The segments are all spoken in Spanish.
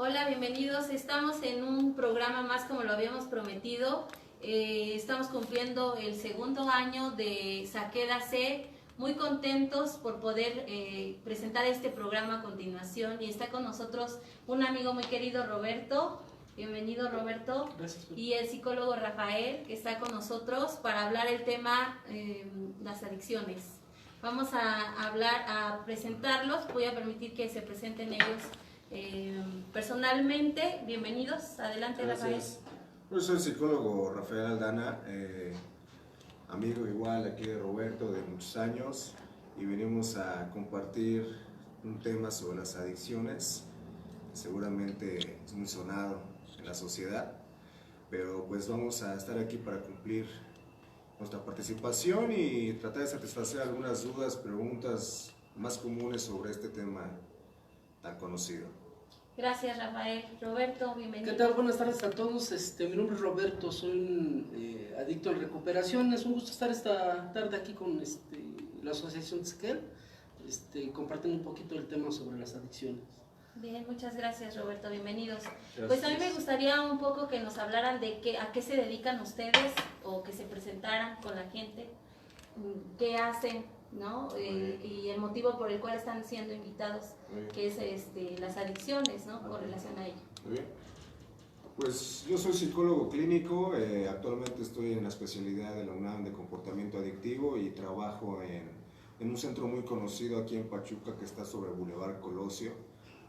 Hola, bienvenidos. Estamos en un programa más como lo habíamos prometido. Estamos cumpliendo el segundo año de Saqueda C. Muy contentos por poder presentar este programa a continuación. Y está con nosotros un amigo muy querido, Roberto. Bienvenido, Roberto. Gracias. Y el psicólogo Rafael, que está con nosotros para hablar el tema las adicciones. Vamos a presentarlos. Voy a permitir que se presenten ellos personalmente. Bienvenidos. Adelante, Rafael. Yo soy el psicólogo Rafael Aldana, amigo igual aquí de Roberto de muchos años, y venimos a compartir un tema sobre las adicciones. Seguramente es muy sonado en la sociedad, pero pues vamos a estar aquí para cumplir nuestra participación y tratar de satisfacer algunas dudas, preguntas más comunes sobre este tema tan conocido. Gracias, Rafael. Roberto, bienvenido. ¿Qué tal? Buenas tardes a todos. Mi nombre es Roberto, soy un adicto en recuperación. Es un gusto estar esta tarde aquí con la Asociación SCEL, compartiendo un poquito el tema sobre las adicciones. Bien, muchas gracias, Roberto. Bienvenidos. Gracias. Pues a mí me gustaría un poco que nos hablaran de a qué se dedican ustedes o que se presentaran con la gente, qué hacen, ¿no? Y el motivo por el cual están siendo invitados, que es las adicciones, ¿no? Con relación a ello. Muy bien. Pues yo soy psicólogo clínico, actualmente estoy en la especialidad de la UNAM de comportamiento adictivo y trabajo en un centro muy conocido aquí en Pachuca que está sobre Boulevard Colosio.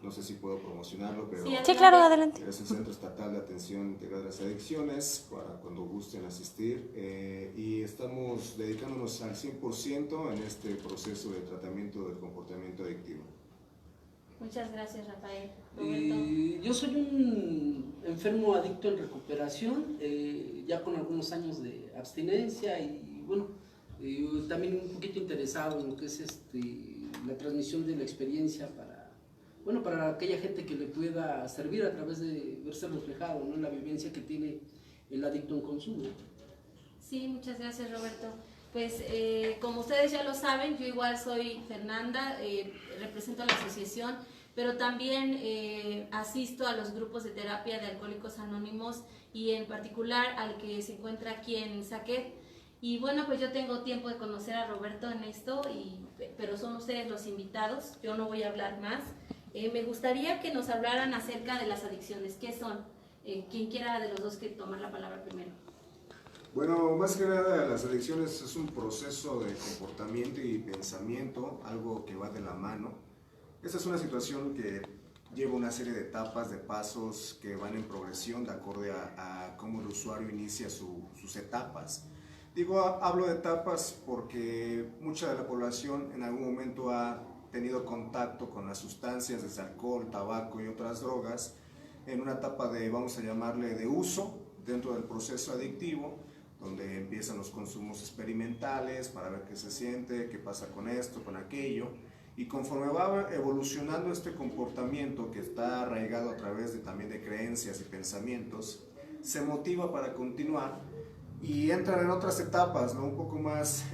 No sé si puedo promocionarlo, pero Sí, claro, adelante. es el Centro Estatal de Atención Integral de las Adicciones, para cuando gusten asistir, y estamos dedicándonos al 100% en este proceso de tratamiento del comportamiento adictivo. Muchas gracias, Rafael. Roberto. Yo soy un enfermo adicto en recuperación, ya con algunos años de abstinencia y bueno, también un poquito interesado en lo que es la transmisión de la experiencia para aquella gente que le pueda servir a través de verse reflejado, ¿no?, en la vivencia que tiene el adicto en consumo. Sí, muchas gracias, Roberto. Pues como ustedes ya lo saben, yo igual soy Fernanda, represento a la asociación, pero también asisto a los grupos de terapia de Alcohólicos Anónimos y en particular al que se encuentra aquí en Saquet. Y bueno, pues yo tengo tiempo de conocer a Roberto en esto, pero son ustedes los invitados, yo no voy a hablar más. Me gustaría que nos hablaran acerca de las adicciones. ¿Qué son? Quien quiera de los dos que tomar la palabra primero. Bueno, más que nada las adicciones es un proceso de comportamiento y pensamiento, algo que va de la mano. Esta es una situación que lleva una serie de etapas, de pasos que van en progresión de acuerdo a cómo el usuario inicia sus etapas. Hablo de etapas porque mucha de la población en algún momento ha tenido contacto con las sustancias, desde alcohol, tabaco y otras drogas, en una etapa de, vamos a llamarle, de uso dentro del proceso adictivo, donde empiezan los consumos experimentales para ver qué se siente, qué pasa con esto, con aquello, y conforme va evolucionando este comportamiento que está arraigado a través también de creencias y pensamientos, se motiva para continuar y entran en otras etapas, ¿no?, un poco más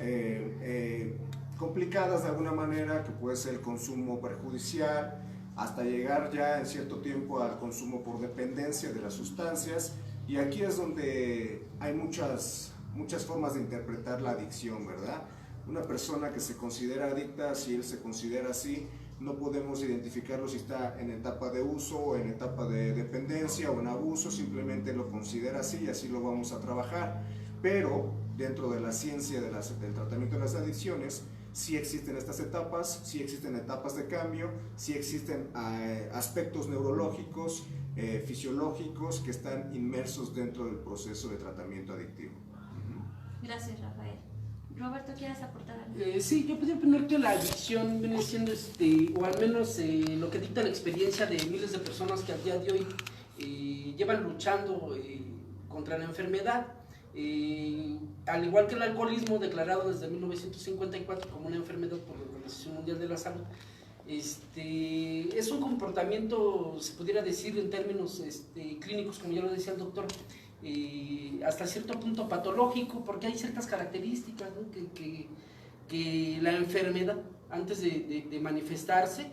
complicadas de alguna manera, que puede ser el consumo perjudicial, hasta llegar ya en cierto tiempo al consumo por dependencia de las sustancias. Y aquí es donde hay muchas formas de interpretar la adicción, ¿verdad? Una persona que se considera adicta, si él se considera así, no podemos identificarlo si está en etapa de uso o en etapa de dependencia o en abuso, simplemente lo considera así y así lo vamos a trabajar. Pero dentro de la ciencia del tratamiento de las adicciones, sí existen estas etapas, sí existen etapas de cambio, sí existen aspectos neurológicos, fisiológicos que están inmersos dentro del proceso de tratamiento adictivo. Gracias, Rafael. Roberto, ¿quieres aportar algo? Sí, yo podría opinar que la adicción viene siendo, o al menos lo que dicta la experiencia de miles de personas que a día de hoy llevan luchando contra la enfermedad. Al igual que el alcoholismo, declarado desde 1954 como una enfermedad por la Organización Mundial de la Salud, es un comportamiento, se pudiera decir en términos clínicos, como ya lo decía el doctor, hasta cierto punto patológico, porque hay ciertas características, ¿no?, que la enfermedad, antes de manifestarse,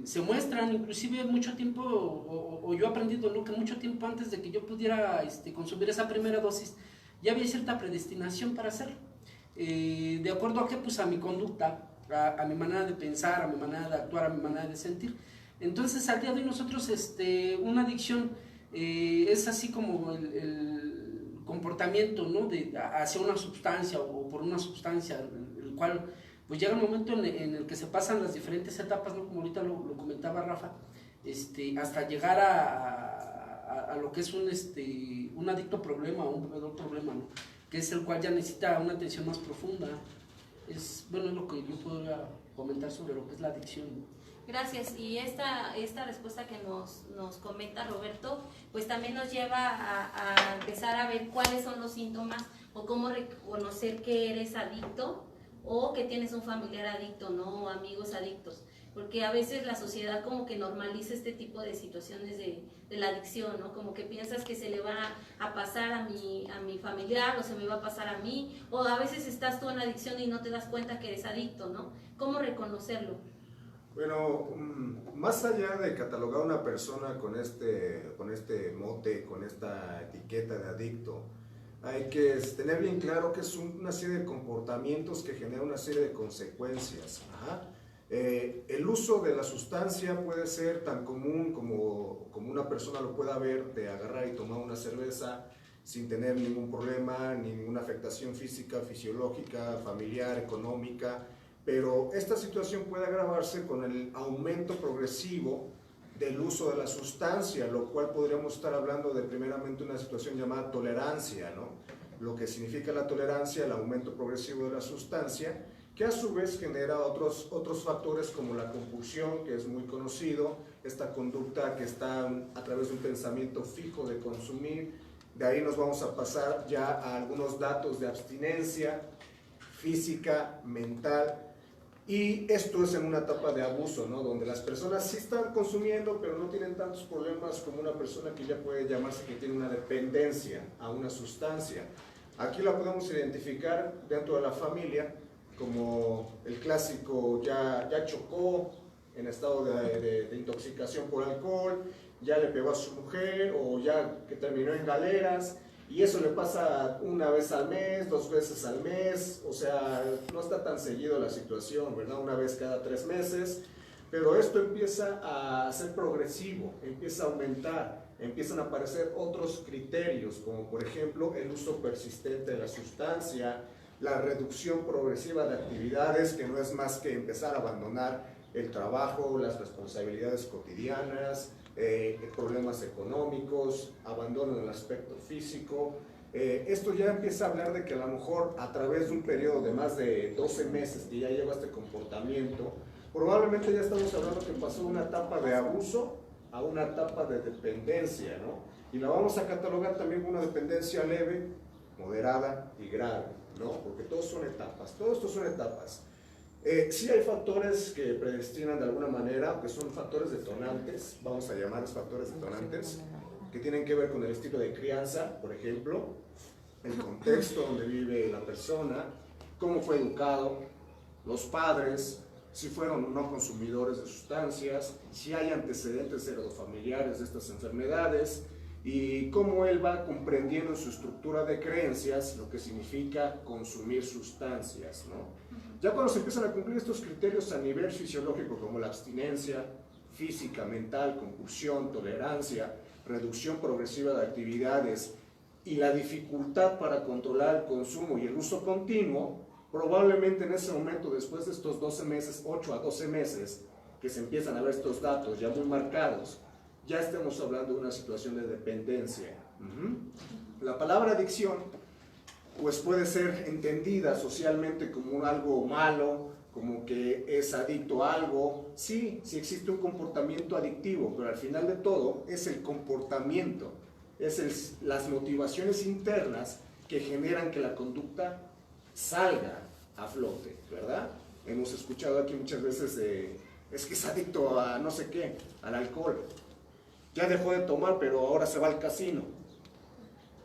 se muestran, inclusive mucho tiempo, o yo he aprendido, ¿no?, que mucho tiempo antes de que yo pudiera consumir esa primera dosis, ya había cierta predestinación para hacerlo. ¿De acuerdo a qué? Pues a mi conducta, a mi manera de pensar, a mi manera de actuar, a mi manera de sentir. Entonces, al día de hoy nosotros, una adicción es así como el comportamiento, ¿no?, hacia una sustancia o por una sustancia, el cual pues llega un momento en el que se pasan las diferentes etapas, ¿no?, como ahorita lo comentaba Rafa, hasta llegar a lo que es un adicto problema o un bebedor problema, ¿no?, que es el cual ya necesita una atención más profunda. Es lo que yo podría comentar sobre lo que es la adicción, ¿no? Gracias, y esta respuesta que nos comenta Roberto, pues también nos lleva a empezar a ver cuáles son los síntomas o cómo reconocer que eres adicto o que tienes un familiar adicto, ¿no?, o amigos adictos, porque a veces la sociedad como que normaliza este tipo de situaciones de la adicción, ¿no?, como que piensas que se le va a pasar a mi familiar o se me va a pasar a mí, o a veces estás tú en adicción y no te das cuenta que eres adicto, ¿no? ¿Cómo reconocerlo? Bueno, más allá de catalogar a una persona con este mote, con esta etiqueta de adicto, hay que tener bien claro que es una serie de comportamientos que generan una serie de consecuencias. El uso de la sustancia puede ser tan común como una persona lo pueda ver, de agarrar y tomar una cerveza sin tener ningún problema, ninguna afectación física, fisiológica, familiar, económica. Pero esta situación puede agravarse con el aumento progresivo del uso de la sustancia, lo cual podríamos estar hablando de primeramente una situación llamada tolerancia, ¿no? Lo que significa la tolerancia, el aumento progresivo de la sustancia, que a su vez genera otros factores como la compulsión, que es muy conocido, esta conducta que está a través de un pensamiento fijo de consumir. De ahí nos vamos a pasar ya a algunos datos de abstinencia física, mental. Y esto es en una etapa de abuso, ¿no?, donde las personas sí están consumiendo, pero no tienen tantos problemas como una persona que ya puede llamarse que tiene una dependencia a una sustancia. Aquí la podemos identificar dentro de la familia como el clásico ya chocó en estado de intoxicación por alcohol, ya le pegó a su mujer o ya que terminó en galeras. Y eso le pasa una vez al mes, 2 veces al mes, o sea, no está tan seguido la situación, ¿verdad? Una vez cada 3 meses, pero esto empieza a ser progresivo, empieza a aumentar, empiezan a aparecer otros criterios, como por ejemplo el uso persistente de la sustancia, la reducción progresiva de actividades, que no es más que empezar a abandonar el trabajo, las responsabilidades cotidianas, problemas económicos, abandono del aspecto físico. Esto ya empieza a hablar de que a lo mejor a través de un periodo de más de 12 meses que ya lleva este comportamiento, probablemente ya estamos hablando que pasó de una etapa de abuso a una etapa de dependencia, ¿no? Y la vamos a catalogar también como una dependencia leve, moderada y grave, ¿no? Porque todos son etapas, todo esto son etapas. Sí hay factores que predestinan de alguna manera, que son factores detonantes, vamos a llamarlos factores detonantes, que tienen que ver con el estilo de crianza, por ejemplo, el contexto donde vive la persona, cómo fue educado, los padres, si fueron o no consumidores de sustancias, si hay antecedentes heredofamiliares de estas enfermedades, y cómo él va comprendiendo en su estructura de creencias lo que significa consumir sustancias, ¿no? Ya cuando se empiezan a cumplir estos criterios a nivel fisiológico, como la abstinencia física, mental, compulsión, tolerancia, reducción progresiva de actividades y la dificultad para controlar el consumo y el uso continuo, probablemente en ese momento, después de estos 12 meses, 8 a 12 meses, que se empiezan a ver estos datos ya muy marcados, ya estemos hablando de una situación de dependencia. La palabra adicción pues puede ser entendida socialmente como algo malo, como que es adicto a algo. Sí, sí existe un comportamiento adictivo, pero al final de todo es el comportamiento, es las motivaciones internas que generan que la conducta salga a flote, ¿verdad? Hemos escuchado aquí muchas veces es que es adicto a no sé qué, al alcohol. Ya dejó de tomar, pero ahora se va al casino.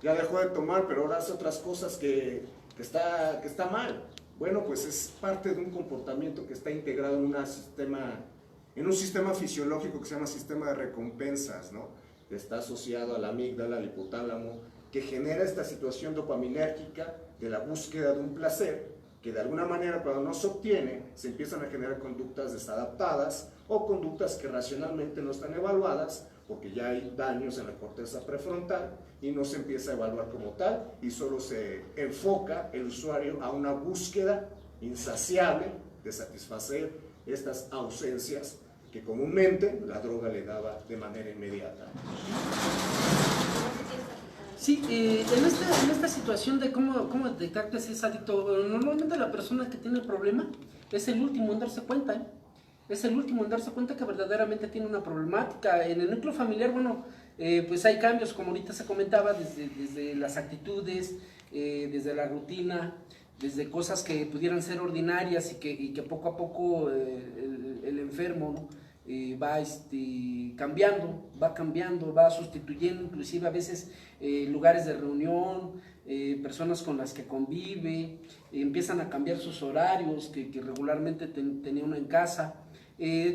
Ya dejó de tomar, pero ahora hace otras cosas que está mal. Bueno, pues es parte de un comportamiento que está integrado en un sistema en un sistema fisiológico que se llama sistema de recompensas, ¿no? Que está asociado a la amígdala, al hipotálamo, que genera esta situación dopaminérgica de la búsqueda de un placer, que de alguna manera cuando no se obtiene, se empiezan a generar conductas desadaptadas o conductas que racionalmente no están evaluadas, porque ya hay daños en la corteza prefrontal y no se empieza a evaluar como tal, y solo se enfoca el usuario a una búsqueda insaciable de satisfacer estas ausencias que comúnmente la droga le daba de manera inmediata. Sí, en esta situación de cómo detectar si es adicto, normalmente la persona que tiene el problema es el último en darse cuenta, ¿eh? Es el último en darse cuenta que verdaderamente tiene una problemática. En el núcleo familiar, bueno, pues hay cambios, como ahorita se comentaba, desde las actitudes, desde la rutina, desde cosas que pudieran ser ordinarias y que poco a poco el enfermo, ¿no? Va cambiando, va sustituyendo inclusive a veces lugares de reunión, personas con las que convive, empiezan a cambiar sus horarios que regularmente tenía uno en casa.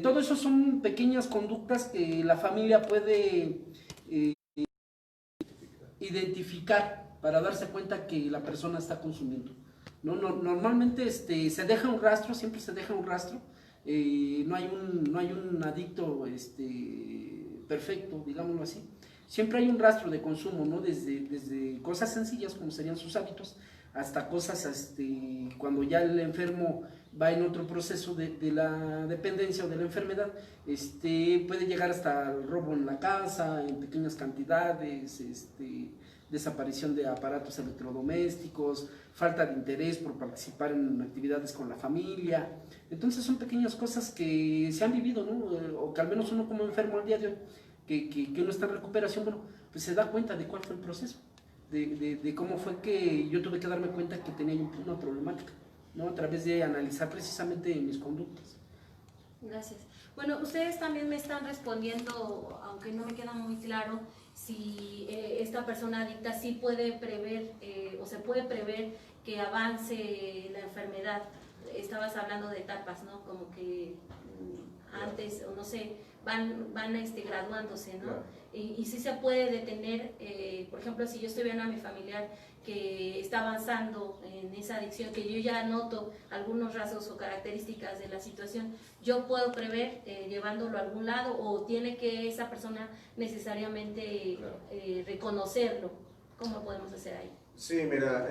Todo eso son pequeñas conductas que la familia puede identificar para darse cuenta que la persona está consumiendo. Normalmente se deja un rastro, siempre se deja un rastro. No hay un adicto perfecto, digámoslo así. Siempre hay un rastro de consumo, ¿no? Desde cosas sencillas como serían sus hábitos hasta cosas cuando ya el enfermo va en otro proceso de la dependencia o de la enfermedad, puede llegar hasta el robo en la casa en pequeñas cantidades, desaparición de aparatos electrodomésticos, falta de interés por participar en actividades con la familia. Entonces son pequeñas cosas que se han vivido, ¿no? O que al menos uno como enfermo al día de hoy, que uno está en recuperación, bueno, pues se da cuenta de cuál fue el proceso, de cómo fue que yo tuve que darme cuenta que tenía una problemática, ¿no? A través de analizar precisamente mis conductas. Gracias. Bueno, ustedes también me están respondiendo, aunque no me queda muy claro, si esta persona adicta sí puede prever o se puede prever que avance la enfermedad. Estabas hablando de etapas, ¿no? Como que antes, o no sé, van graduándose, ¿no? Claro. Y sí se puede detener, por ejemplo, si yo estoy viendo a mi familiar que está avanzando en esa adicción, que yo ya noto algunos rasgos o características de la situación, yo puedo prever llevándolo a algún lado, o tiene que esa persona necesariamente reconocerlo. ¿Cómo podemos hacer ahí? Sí, mira,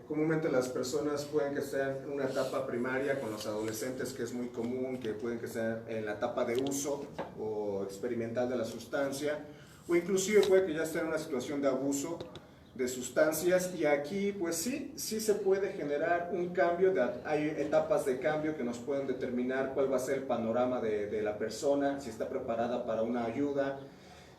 comúnmente las personas pueden que estén en una etapa primaria con los adolescentes, que es muy común, que pueden que estén en la etapa de uso o experimental de la sustancia, o inclusive puede que ya estén en una situación de abuso de sustancias, y aquí pues sí se puede generar un cambio, hay etapas de cambio que nos pueden determinar cuál va a ser el panorama de la persona, si está preparada para una ayuda,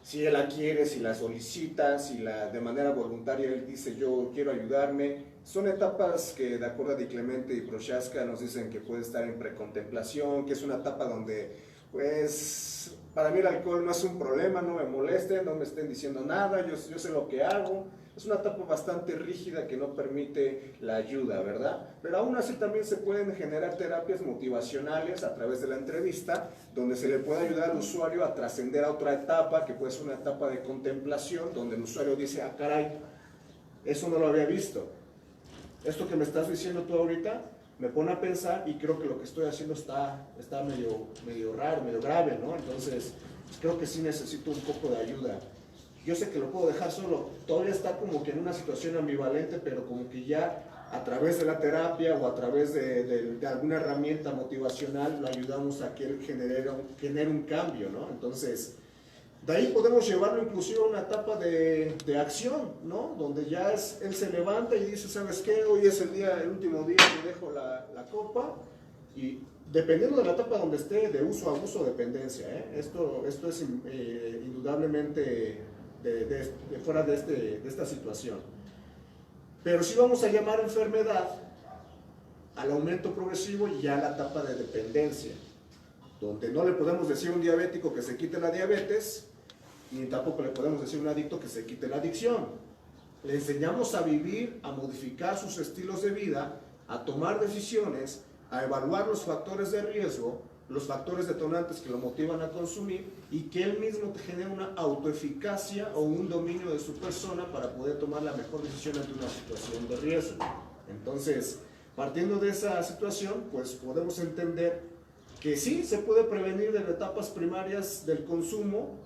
si él la quiere, si la solicita, si de manera voluntaria él dice yo quiero ayudarme. Son etapas que de acuerdo a Di Clemente y Prochaska nos dicen que puede estar en precontemplación, que es una etapa donde pues para mí el alcohol no es un problema, no me molesten, no me estén diciendo nada, yo sé lo que hago. Es una etapa bastante rígida que no permite la ayuda, ¿verdad? Pero aún así también se pueden generar terapias motivacionales a través de la entrevista, donde se le puede ayudar al usuario a trascender a otra etapa, que puede ser una etapa de contemplación, donde el usuario dice, ah, caray, eso no lo había visto. Esto que me estás diciendo tú ahorita me pone a pensar y creo que lo que estoy haciendo está medio raro, medio grave, ¿no? Entonces, pues creo que sí necesito un poco de ayuda. Yo sé que lo puedo dejar solo, todavía está como que en una situación ambivalente, pero como que ya a través de la terapia o a través de alguna herramienta motivacional lo ayudamos a que él genere un cambio, ¿no? Entonces, de ahí podemos llevarlo inclusive a una etapa de acción, ¿no? Donde ya él se levanta y dice, ¿sabes qué? Hoy es el último día que dejo la copa, y dependiendo de la etapa donde esté, de uso, abuso, dependencia, ¿eh? Esto es indudablemente fuera de esta situación. Pero sí vamos a llamar enfermedad al aumento progresivo y ya a la etapa de dependencia, donde no le podemos decir a un diabético que se quite la diabetes, ni tampoco le podemos decir a un adicto que se quite la adicción. Le enseñamos a vivir, a modificar sus estilos de vida, a tomar decisiones, a evaluar los factores de riesgo los factores detonantes que lo motivan a consumir y que él mismo te genera una autoeficacia o un dominio de su persona para poder tomar la mejor decisión ante una situación de riesgo. Entonces, partiendo de esa situación, pues podemos entender que sí se puede prevenir desde etapas primarias del consumo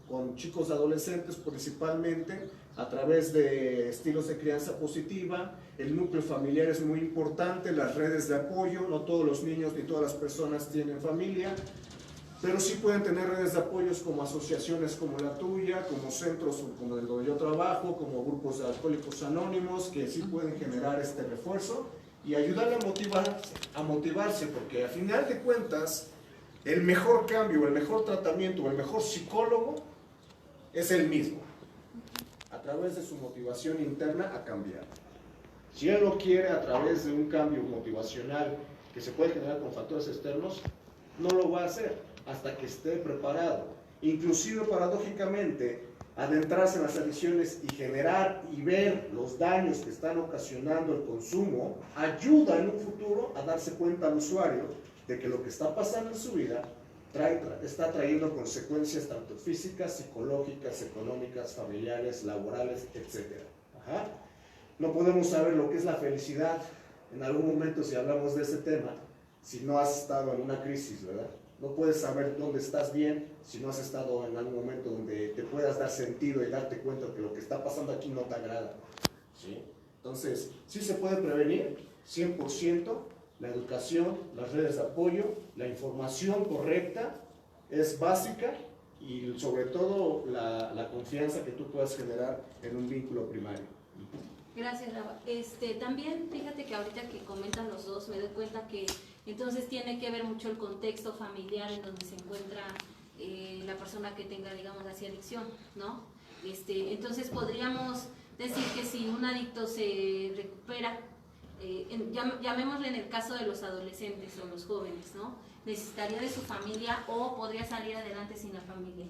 con chicos adolescentes principalmente a través de estilos de crianza positiva. El núcleo familiar es muy importante, las redes de apoyo, no todos los niños ni todas las personas tienen familia, pero sí pueden tener redes de apoyos como asociaciones como la tuya, como centros como el donde yo trabajo, como grupos de alcohólicos anónimos, que sí pueden generar este refuerzo y ayudarle a motivarse, porque al final de cuentas, el mejor cambio, el mejor tratamiento, el mejor psicólogo es el mismo, a través de su motivación interna a cambiar. Si él lo quiere a través de un cambio motivacional que se puede generar con factores externos, no lo va a hacer hasta que esté preparado. Inclusive, paradójicamente, adentrarse en las adicciones y generar y ver los daños que están ocasionando el consumo, ayuda en un futuro a darse cuenta al usuario de que lo que está pasando en su vida está trayendo consecuencias tanto físicas, psicológicas, económicas, familiares, laborales, etc. No podemos saber lo que es la felicidad en algún momento si hablamos de ese tema, si no has estado en una crisis, ¿verdad? No puedes saber dónde estás bien si no has estado en algún momento donde te puedas dar sentido y darte cuenta que lo que está pasando aquí no te agrada, ¿sí? Entonces, sí se puede prevenir, 100%, la educación, las redes de apoyo, la información correcta es básica y sobre todo la confianza que tú puedas generar en un vínculo primario. Gracias, Rafa. También fíjate que ahorita que comentan los dos me doy cuenta que entonces tiene que ver mucho el contexto familiar en donde se encuentra la persona que tenga, digamos así, adicción, ¿no? Entonces podríamos decir que si un adicto se recupera, llamémosle en el caso de los adolescentes o los jóvenes, ¿no? Necesitaría de su familia o podría salir adelante sin la familia.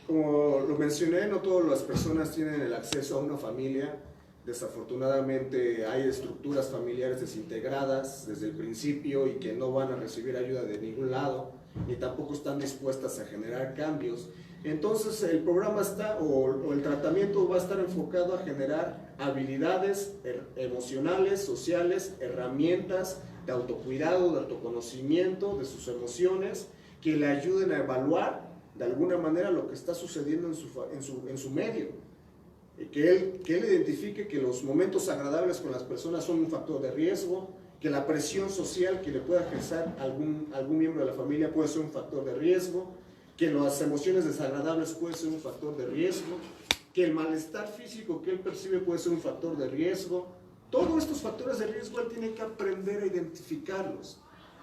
Como lo mencioné, no todas las personas tienen el acceso a una familia. Desafortunadamente hay estructuras familiares desintegradas desde el principio y que no van a recibir ayuda de ningún lado, ni tampoco están dispuestas a generar cambios. Entonces el programa o el tratamiento va a estar enfocado a generar habilidades emocionales, sociales, herramientas de autocuidado, de autoconocimiento de sus emociones, que le ayuden a evaluar de alguna manera lo que está sucediendo en su medio. Que él identifique que los momentos agradables con las personas son un factor de riesgo, que la presión social que le pueda ejercer algún miembro de la familia puede ser un factor de riesgo, que las emociones desagradables pueden ser un factor de riesgo, que el malestar físico que él percibe puede ser un factor de riesgo. Todos estos factores de riesgo él tiene que aprender a identificarlos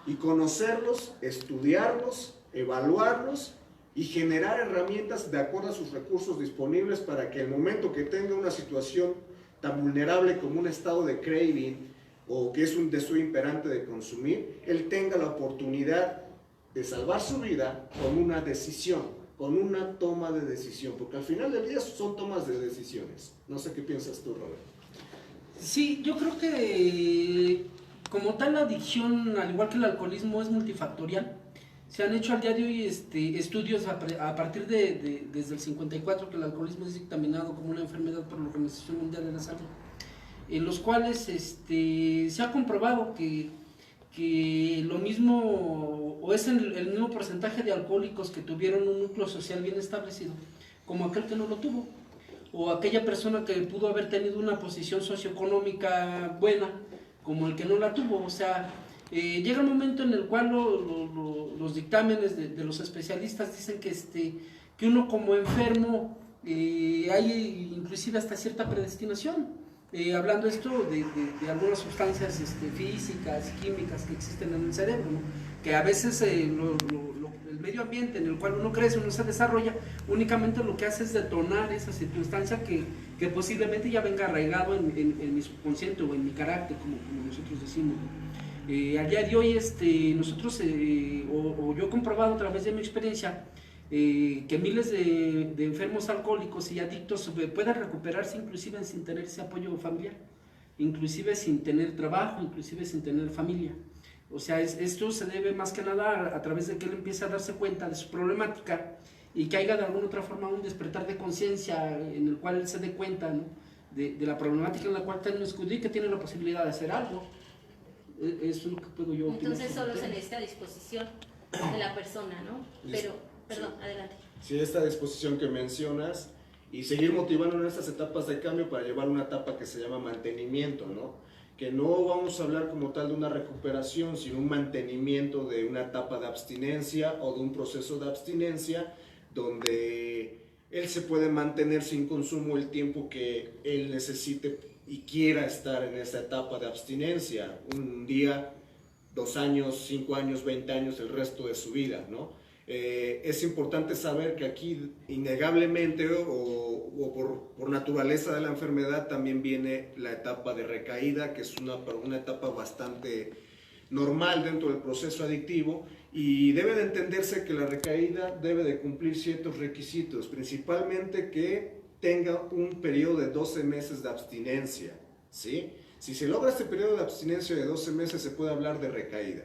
y conocerlos, estudiarlos, evaluarlos y generar herramientas de acuerdo a sus recursos disponibles para que el momento que tenga una situación tan vulnerable como un estado de craving o que es un deseo imperante de consumir, él tenga la oportunidad de salvar su vida con una decisión, con una toma de decisión, porque al final del día son tomas de decisiones. No sé qué piensas tú, Robert. Sí, yo creo que como tal la adicción, al igual que el alcoholismo, es multifactorial. Se han hecho al día de hoy estudios a partir desde el 54 que el alcoholismo es dictaminado como una enfermedad por la Organización Mundial de la Salud, en los cuales se ha comprobado que lo mismo, o es el mismo porcentaje de alcohólicos que tuvieron un núcleo social bien establecido, como aquel que no lo tuvo, o aquella persona que pudo haber tenido una posición socioeconómica buena, como el que no la tuvo. O sea, llega un momento en el cual los dictámenes de los especialistas dicen que uno como enfermo hay inclusive hasta cierta predestinación. Hablando esto de algunas sustancias físicas, químicas que existen en el cerebro, ¿no? Que a veces el medio ambiente en el cual uno crece, uno se desarrolla, únicamente lo que hace es detonar esa circunstancia que posiblemente ya venga arraigado en mi subconsciente o en mi carácter, como nosotros decimos, ¿no? Al día de hoy nosotros, o yo he comprobado a través de mi experiencia, que miles de enfermos alcohólicos y adictos puedan recuperarse inclusive sin tener ese apoyo familiar, inclusive sin tener trabajo, inclusive sin tener familia. O sea, esto se debe más que nada a través de que él empiece a darse cuenta de su problemática y que haya de alguna otra forma un despertar de conciencia en el cual él se dé cuenta, ¿no?, de la problemática en la cual está escudo y que tiene la posibilidad de hacer algo. Eso es lo que puedo yo opinar. Entonces solo se necesita disposición de la persona, ¿no? Pero, perdón, sí. Adelante. Sí, esta disposición que mencionas y seguir motivando en estas etapas de cambio para llevar una etapa que se llama mantenimiento, ¿no? Que no vamos a hablar como tal de una recuperación, sino un mantenimiento de una etapa de abstinencia o de un proceso de abstinencia donde él se puede mantener sin consumo el tiempo que él necesite y quiera estar en esa etapa de abstinencia, un día, 2 años, 5 años, 20 años, el resto de su vida, ¿no? Es importante saber que aquí innegablemente o por naturaleza de la enfermedad también viene la etapa de recaída, que es una etapa bastante normal dentro del proceso adictivo, y debe de entenderse que la recaída debe de cumplir ciertos requisitos, principalmente que tenga un periodo de 12 meses de abstinencia, ¿sí? Si se logra este periodo de abstinencia de 12 meses se puede hablar de recaída.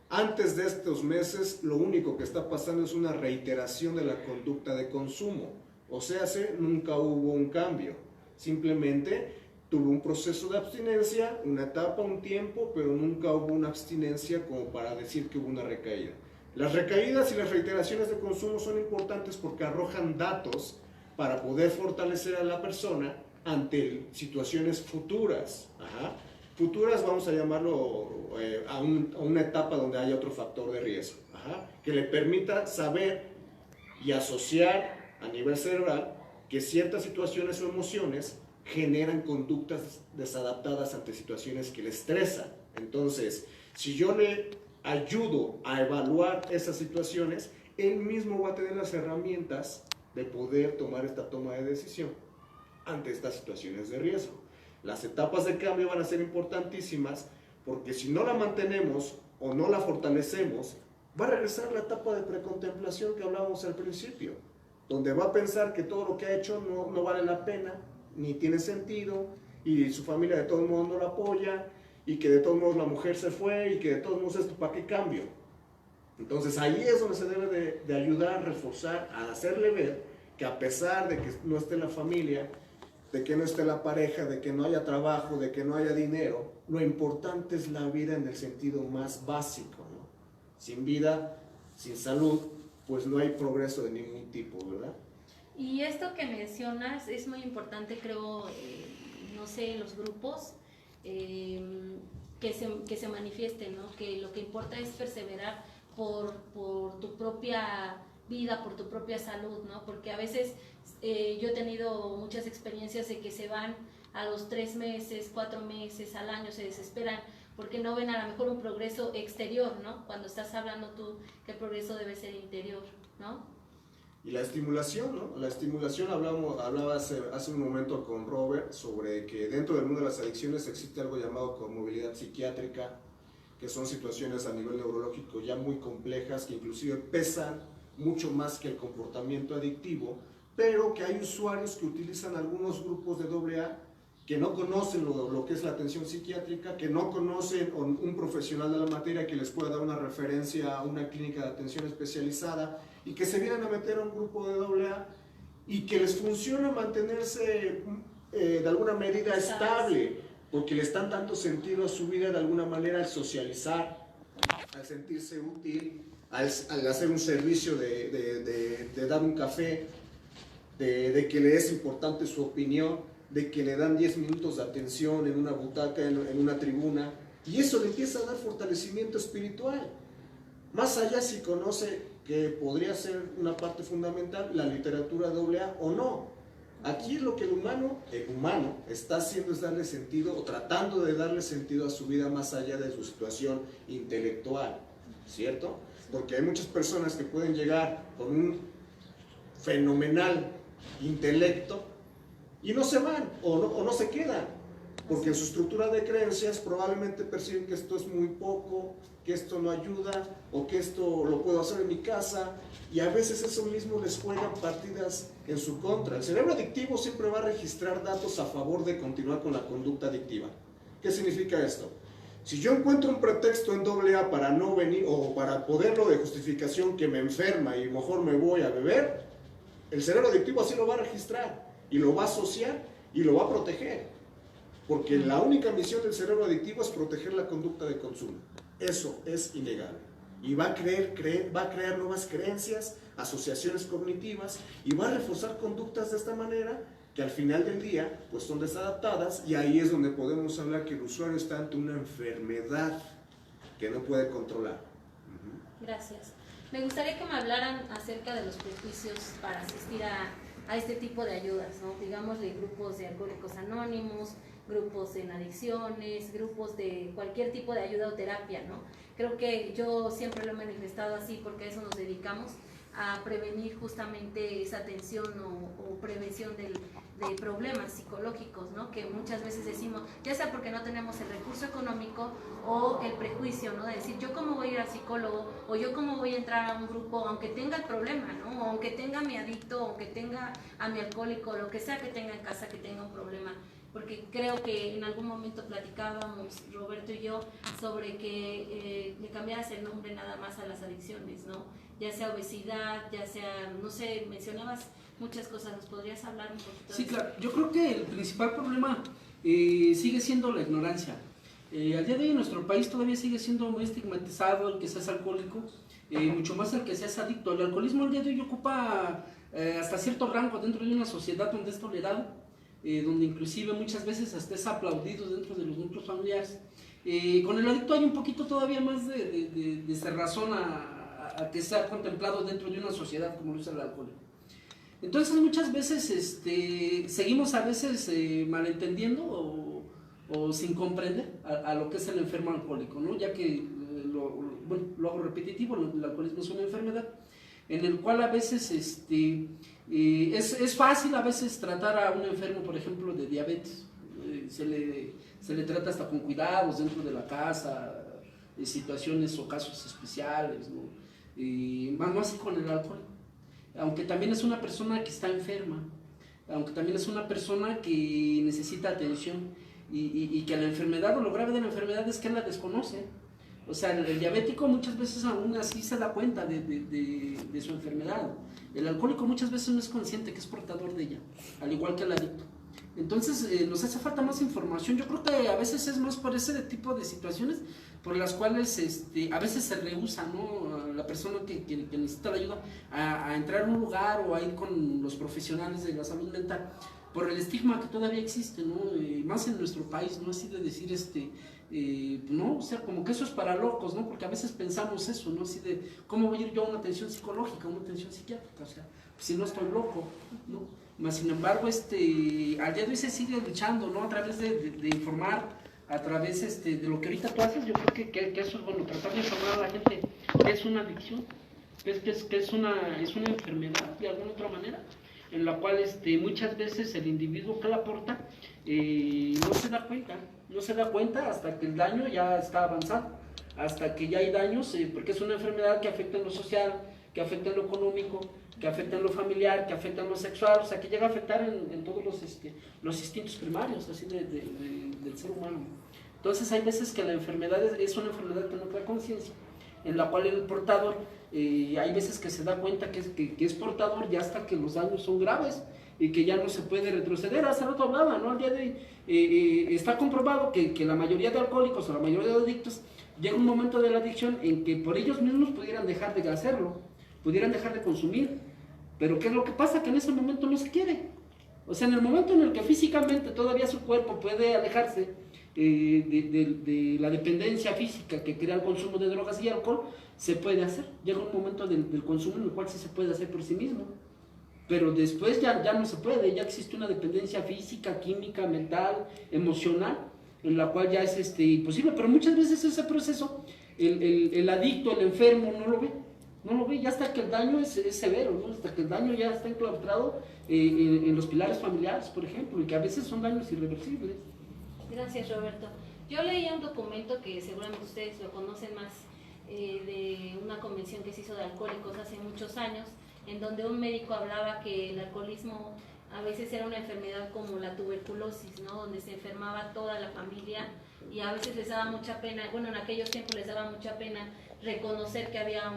Antes de estos meses, lo único que está pasando es una reiteración de la conducta de consumo. O sea, nunca hubo un cambio. Simplemente tuvo un proceso de abstinencia, una etapa, un tiempo, pero nunca hubo una abstinencia como para decir que hubo una recaída. Las recaídas y las reiteraciones de consumo son importantes porque arrojan datos para poder fortalecer a la persona ante situaciones futuras. Futuras, vamos a llamarlo a una etapa donde haya otro factor de riesgo, que le permita saber y asociar a nivel cerebral que ciertas situaciones o emociones generan conductas desadaptadas ante situaciones que le estresan. Entonces, si yo le ayudo a evaluar esas situaciones, él mismo va a tener las herramientas de poder tomar esta toma de decisión ante estas situaciones de riesgo. Las etapas de cambio van a ser importantísimas porque si no la mantenemos o no la fortalecemos, va a regresar la etapa de precontemplación que hablábamos al principio, donde va a pensar que todo lo que ha hecho no vale la pena, ni tiene sentido, y su familia de todos modos no la apoya, y que de todos modos la mujer se fue, y que de todos modos esto, ¿para qué cambio? Entonces ahí es donde se debe de ayudar, reforzar, a hacerle ver que a pesar de que no esté la familia, de que no esté la pareja, de que no haya trabajo, de que no haya dinero, lo importante es la vida en el sentido más básico, ¿no? Sin vida, sin salud, pues no hay progreso de ningún tipo, ¿verdad? Y esto que mencionas es muy importante, creo, no sé, en los grupos, que se manifiesten, ¿no? Que lo que importa es perseverar por tu propia vida, por tu propia salud, ¿no? Porque a veces yo he tenido muchas experiencias de que se van a los 3 meses, 4 meses, al año, se desesperan porque no ven a lo mejor un progreso exterior, ¿no? Cuando estás hablando tú que el progreso debe ser interior, ¿no? Y la estimulación, ¿no? La estimulación, hablaba hace un momento con Robert sobre que dentro del mundo de las adicciones existe algo llamado conmovilidad psiquiátrica, que son situaciones a nivel neurológico ya muy complejas, que inclusive pesan mucho más que el comportamiento adictivo, pero que hay usuarios que utilizan algunos grupos de AA que no conocen lo que es la atención psiquiátrica, que no conocen un profesional de la materia que les pueda dar una referencia a una clínica de atención especializada y que se vienen a meter a un grupo de AA y que les funciona mantenerse de alguna medida estable, porque le están dando sentido a su vida de alguna manera al socializar, al sentirse útil, al hacer un servicio de dar un café, de que le es importante su opinión, de que le dan 10 minutos de atención en una butaca, en una tribuna, y eso le empieza a dar fortalecimiento espiritual. Más allá si conoce que podría ser una parte fundamental la literatura AA o no. Aquí lo que el humano está haciendo es darle sentido, o tratando de darle sentido a su vida más allá de su situación intelectual, ¿cierto? Porque hay muchas personas que pueden llegar con un fenomenal intelecto y no se van o no se quedan, porque en su estructura de creencias probablemente perciben que esto es muy poco, que esto no ayuda, o que esto lo puedo hacer en mi casa, y a veces eso mismo les juega partidas en su contra. El cerebro adictivo siempre va a registrar datos a favor de continuar con la conducta adictiva. ¿Qué significa esto? Si yo encuentro un pretexto en AA para no venir o para poderlo de justificación que me enferma y mejor me voy a beber, el cerebro adictivo así lo va a registrar y lo va a asociar y lo va a proteger. Porque la única misión del cerebro adictivo es proteger la conducta de consumo. Eso es innegable. Y va a crear nuevas creencias, asociaciones cognitivas y va a reforzar conductas de esta manera que al final del día pues son desadaptadas, y ahí es donde podemos hablar que el usuario está ante una enfermedad que no puede controlar. Gracias. Me gustaría que me hablaran acerca de los prejuicios para asistir a este tipo de ayudas, ¿no? Digamos de grupos de alcohólicos anónimos, grupos en adicciones, grupos de cualquier tipo de ayuda o terapia, ¿no? Creo que yo siempre lo he manifestado así porque a eso nos dedicamos, a prevenir justamente esa atención o prevención de problemas psicológicos, ¿no? Que muchas veces decimos, ya sea porque no tenemos el recurso económico o el prejuicio, ¿no? De decir, yo cómo voy a ir al psicólogo o yo cómo voy a entrar a un grupo, aunque tenga el problema, ¿no? O aunque tenga a mi adicto, o aunque tenga a mi alcohólico, lo que sea que tenga en casa, que tenga un problema. Porque creo que en algún momento platicábamos, Roberto y yo, sobre que le cambiaras el nombre nada más a las adicciones, ¿no? Ya sea obesidad, ya sea, no sé, mencionabas muchas cosas, ¿nos podrías hablar un poquito? Sí, claro. Yo creo que el principal problema sigue siendo la ignorancia. Al día de hoy en nuestro país todavía sigue siendo muy estigmatizado el que seas alcohólico, mucho más el que seas adicto. El alcoholismo al día de hoy ocupa hasta cierto rango dentro de una sociedad donde es tolerado, donde inclusive muchas veces hasta es aplaudido dentro de los núcleos familiares. Con el adicto hay un poquito todavía más de cerrazón a que sea contemplado dentro de una sociedad como lo es el alcohólico. Entonces muchas veces seguimos a veces malentendiendo o sin comprender a lo que es el enfermo alcohólico, ¿no? Ya que lo hago repetitivo, el alcoholismo es una enfermedad en el cual a veces es fácil a veces tratar a un enfermo, por ejemplo, de diabetes. Se le trata hasta con cuidados dentro de la casa, situaciones o casos especiales, ¿no? Más así con el alcohol, aunque también es una persona que está enferma, aunque también es una persona que necesita atención y que la enfermedad o lo grave de la enfermedad es que él la desconoce. O sea, el diabético muchas veces aún así se da cuenta de su enfermedad. El alcohólico muchas veces no es consciente que es portador de ella, al igual que el adicto. Entonces nos hace falta más información. Yo creo que a veces es más por ese tipo de situaciones por las cuales a veces se rehúsa, ¿no? La persona que necesita la ayuda a entrar a un lugar o a ir con los profesionales de la salud mental por el estigma que todavía existe, ¿no? Más en nuestro país, ¿no? Así de decir, ¿no? O sea, como que eso es para locos, ¿no? Porque a veces pensamos eso, ¿no? Así de, ¿cómo voy a ir yo a una atención psicológica, a una atención psiquiátrica? O sea, pues si no estoy loco, ¿no? Más sin embargo, al día de hoy se sigue luchando, ¿no? A través de informar, a través de lo que ahorita tú haces. Yo creo que eso es bueno, tratar de informar a la gente que es una adicción, que es una enfermedad de alguna otra manera, en la cual muchas veces el individuo que la aporta no se da cuenta hasta que el daño ya está avanzado, hasta que ya hay daños, porque es una enfermedad que afecta en lo social, que afecta en lo económico, que afecta en lo familiar, que afecta en lo sexual, o sea, que llega a afectar en todos los instintos primarios así del ser humano. Entonces hay veces que la enfermedad es una enfermedad que no crea conciencia, en la cual el portador, hay veces que se da cuenta que es portador ya hasta que los daños son graves y que ya no se puede retroceder. Hace rato hablaba, ¿no? Al día de hoy está comprobado que la mayoría de alcohólicos o la mayoría de adictos llega un momento de la adicción en que por ellos mismos pudieran dejar de hacerlo, pudieran dejar de consumir, pero ¿qué es lo que pasa? Que en ese momento no se quiere. O sea, en el momento en el que físicamente todavía su cuerpo puede alejarse de la dependencia física que crea el consumo de drogas y alcohol, se puede hacer. Llega un momento del consumo en el cual sí se puede hacer por sí mismo, pero después ya no se puede, ya existe una dependencia física, química, mental, emocional, en la cual ya es imposible. Pero muchas veces ese proceso, el adicto, el enfermo, no lo ve, ya hasta que el daño es severo, ¿no? Hasta que el daño ya está enclaustrado en los pilares familiares, por ejemplo, y que a veces son daños irreversibles. Gracias, Roberto. Yo leí un documento que seguramente ustedes lo conocen más, de una convención que se hizo de alcohólicos hace muchos años, en donde un médico hablaba que el alcoholismo a veces era una enfermedad como la tuberculosis, ¿no? Donde se enfermaba toda la familia y a veces les daba mucha pena, bueno, en aquellos tiempos les daba mucha pena reconocer que había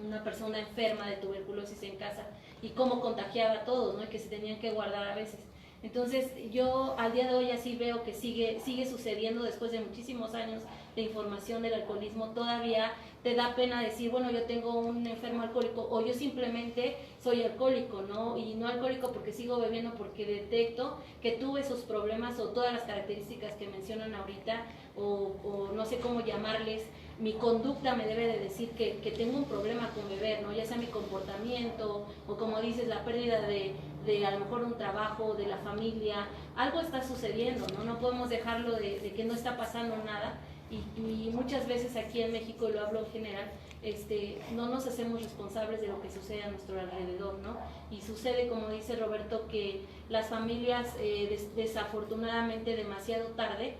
una persona enferma de tuberculosis en casa y cómo contagiaba a todos, ¿no? Y que se tenían que guardar a veces. Entonces yo al día de hoy así veo que sigue sucediendo después de muchísimos años de información del alcoholismo. Todavía te da pena decir, bueno, yo tengo un enfermo alcohólico o yo simplemente soy alcohólico, ¿no? Y no alcohólico porque sigo bebiendo, porque detecto que tuve esos problemas o todas las características que mencionan ahorita o no sé cómo llamarles. Mi conducta me debe de decir que tengo un problema con beber, ¿no? Ya sea mi comportamiento o como dices, la pérdida de a lo mejor un trabajo, de la familia, algo está sucediendo, ¿no? No podemos dejarlo de que no está pasando nada y muchas veces aquí en México, lo hablo en general, no nos hacemos responsables de lo que sucede a nuestro alrededor, ¿no? Y sucede, como dice Roberto, que las familias desafortunadamente demasiado tarde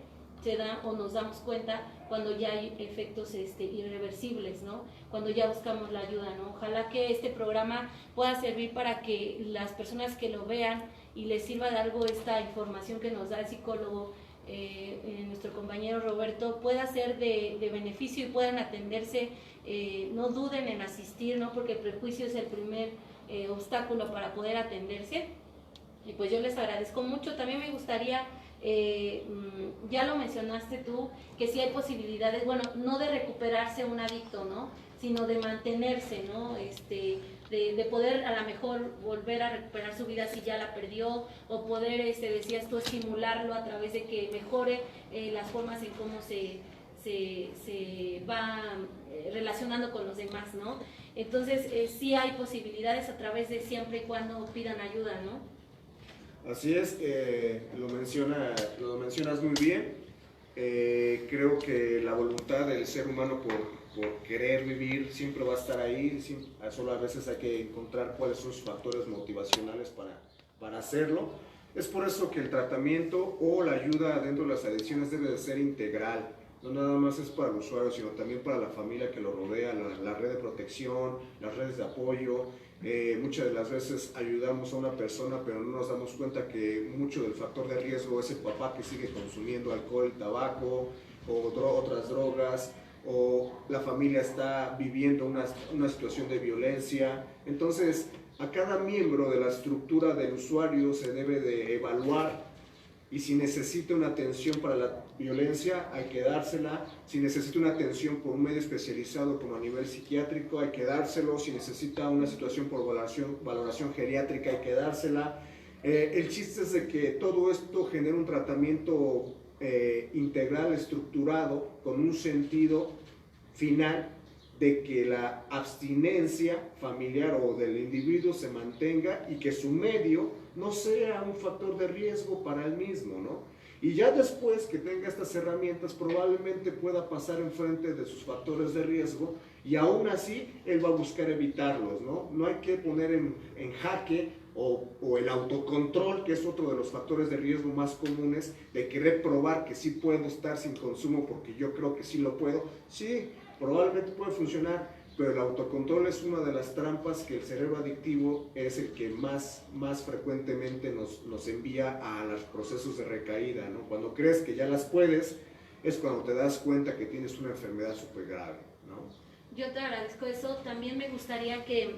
se dan o nos damos cuenta cuando ya hay efectos irreversibles, ¿no? Cuando ya buscamos la ayuda, ¿no? Ojalá que este programa pueda servir para que las personas que lo vean y les sirva de algo esta información que nos da el psicólogo, nuestro compañero Roberto, pueda ser de beneficio y puedan atenderse, no duden en asistir, ¿no? Porque el prejuicio es el primer obstáculo para poder atenderse. Y pues yo les agradezco mucho. También me gustaría, ya lo mencionaste tú, que sí hay posibilidades, bueno, no de recuperarse un adicto, ¿no? Sino de mantenerse, ¿no? De poder a lo mejor volver a recuperar su vida si ya la perdió, o poder, decías tú, estimularlo a través de que mejore las formas en cómo se va relacionando con los demás, ¿no? Entonces, sí hay posibilidades a través de siempre y cuando pidan ayuda, ¿no? Así es, lo mencionas muy bien. Creo que la voluntad del ser humano por querer vivir siempre va a estar ahí, solo a veces hay que encontrar cuáles son sus factores motivacionales para hacerlo. Es por eso que el tratamiento o la ayuda dentro de las adicciones debe de ser integral. No nada más es para el usuario, sino también para la familia que lo rodea, la red de protección, las redes de apoyo. Muchas de las veces ayudamos a una persona, pero no nos damos cuenta que mucho del factor de riesgo es el papá que sigue consumiendo alcohol, tabaco o otras drogas, o la familia está viviendo una situación de violencia. Entonces, a cada miembro de la estructura del usuario se debe de evaluar, y si necesita una atención para la violencia, hay que dársela. Si necesita una atención por un medio especializado como a nivel psiquiátrico, hay que dárselo. Si necesita una situación por valoración geriátrica, hay que dársela. El chiste es de que todo esto genera un tratamiento integral, estructurado, con un sentido final de que la abstinencia familiar o del individuo se mantenga y que su medio no sea un factor de riesgo para él mismo, ¿no? Y ya después que tenga estas herramientas, probablemente pueda pasar enfrente de sus factores de riesgo y aún así él va a buscar evitarlos, ¿no? No hay que poner en jaque o el autocontrol, que es otro de los factores de riesgo más comunes, de querer probar que sí puedo estar sin consumo porque yo creo que sí lo puedo. Sí, probablemente puede funcionar, pero el autocontrol es una de las trampas que el cerebro adictivo es el que más frecuentemente nos envía a los procesos de recaída, ¿no? Cuando crees que ya las puedes, es cuando te das cuenta que tienes una enfermedad súper grave, ¿no? Yo te agradezco eso. También me gustaría que,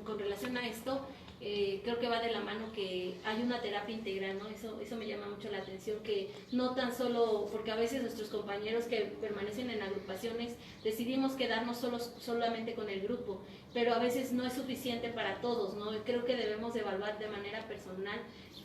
con relación a esto, creo que va de la mano que hay una terapia integral, ¿no? Eso me llama mucho la atención, que no tan solo, porque a veces nuestros compañeros que permanecen en agrupaciones decidimos quedarnos solamente con el grupo, pero a veces no es suficiente para todos, ¿no? Creo que debemos evaluar de manera personal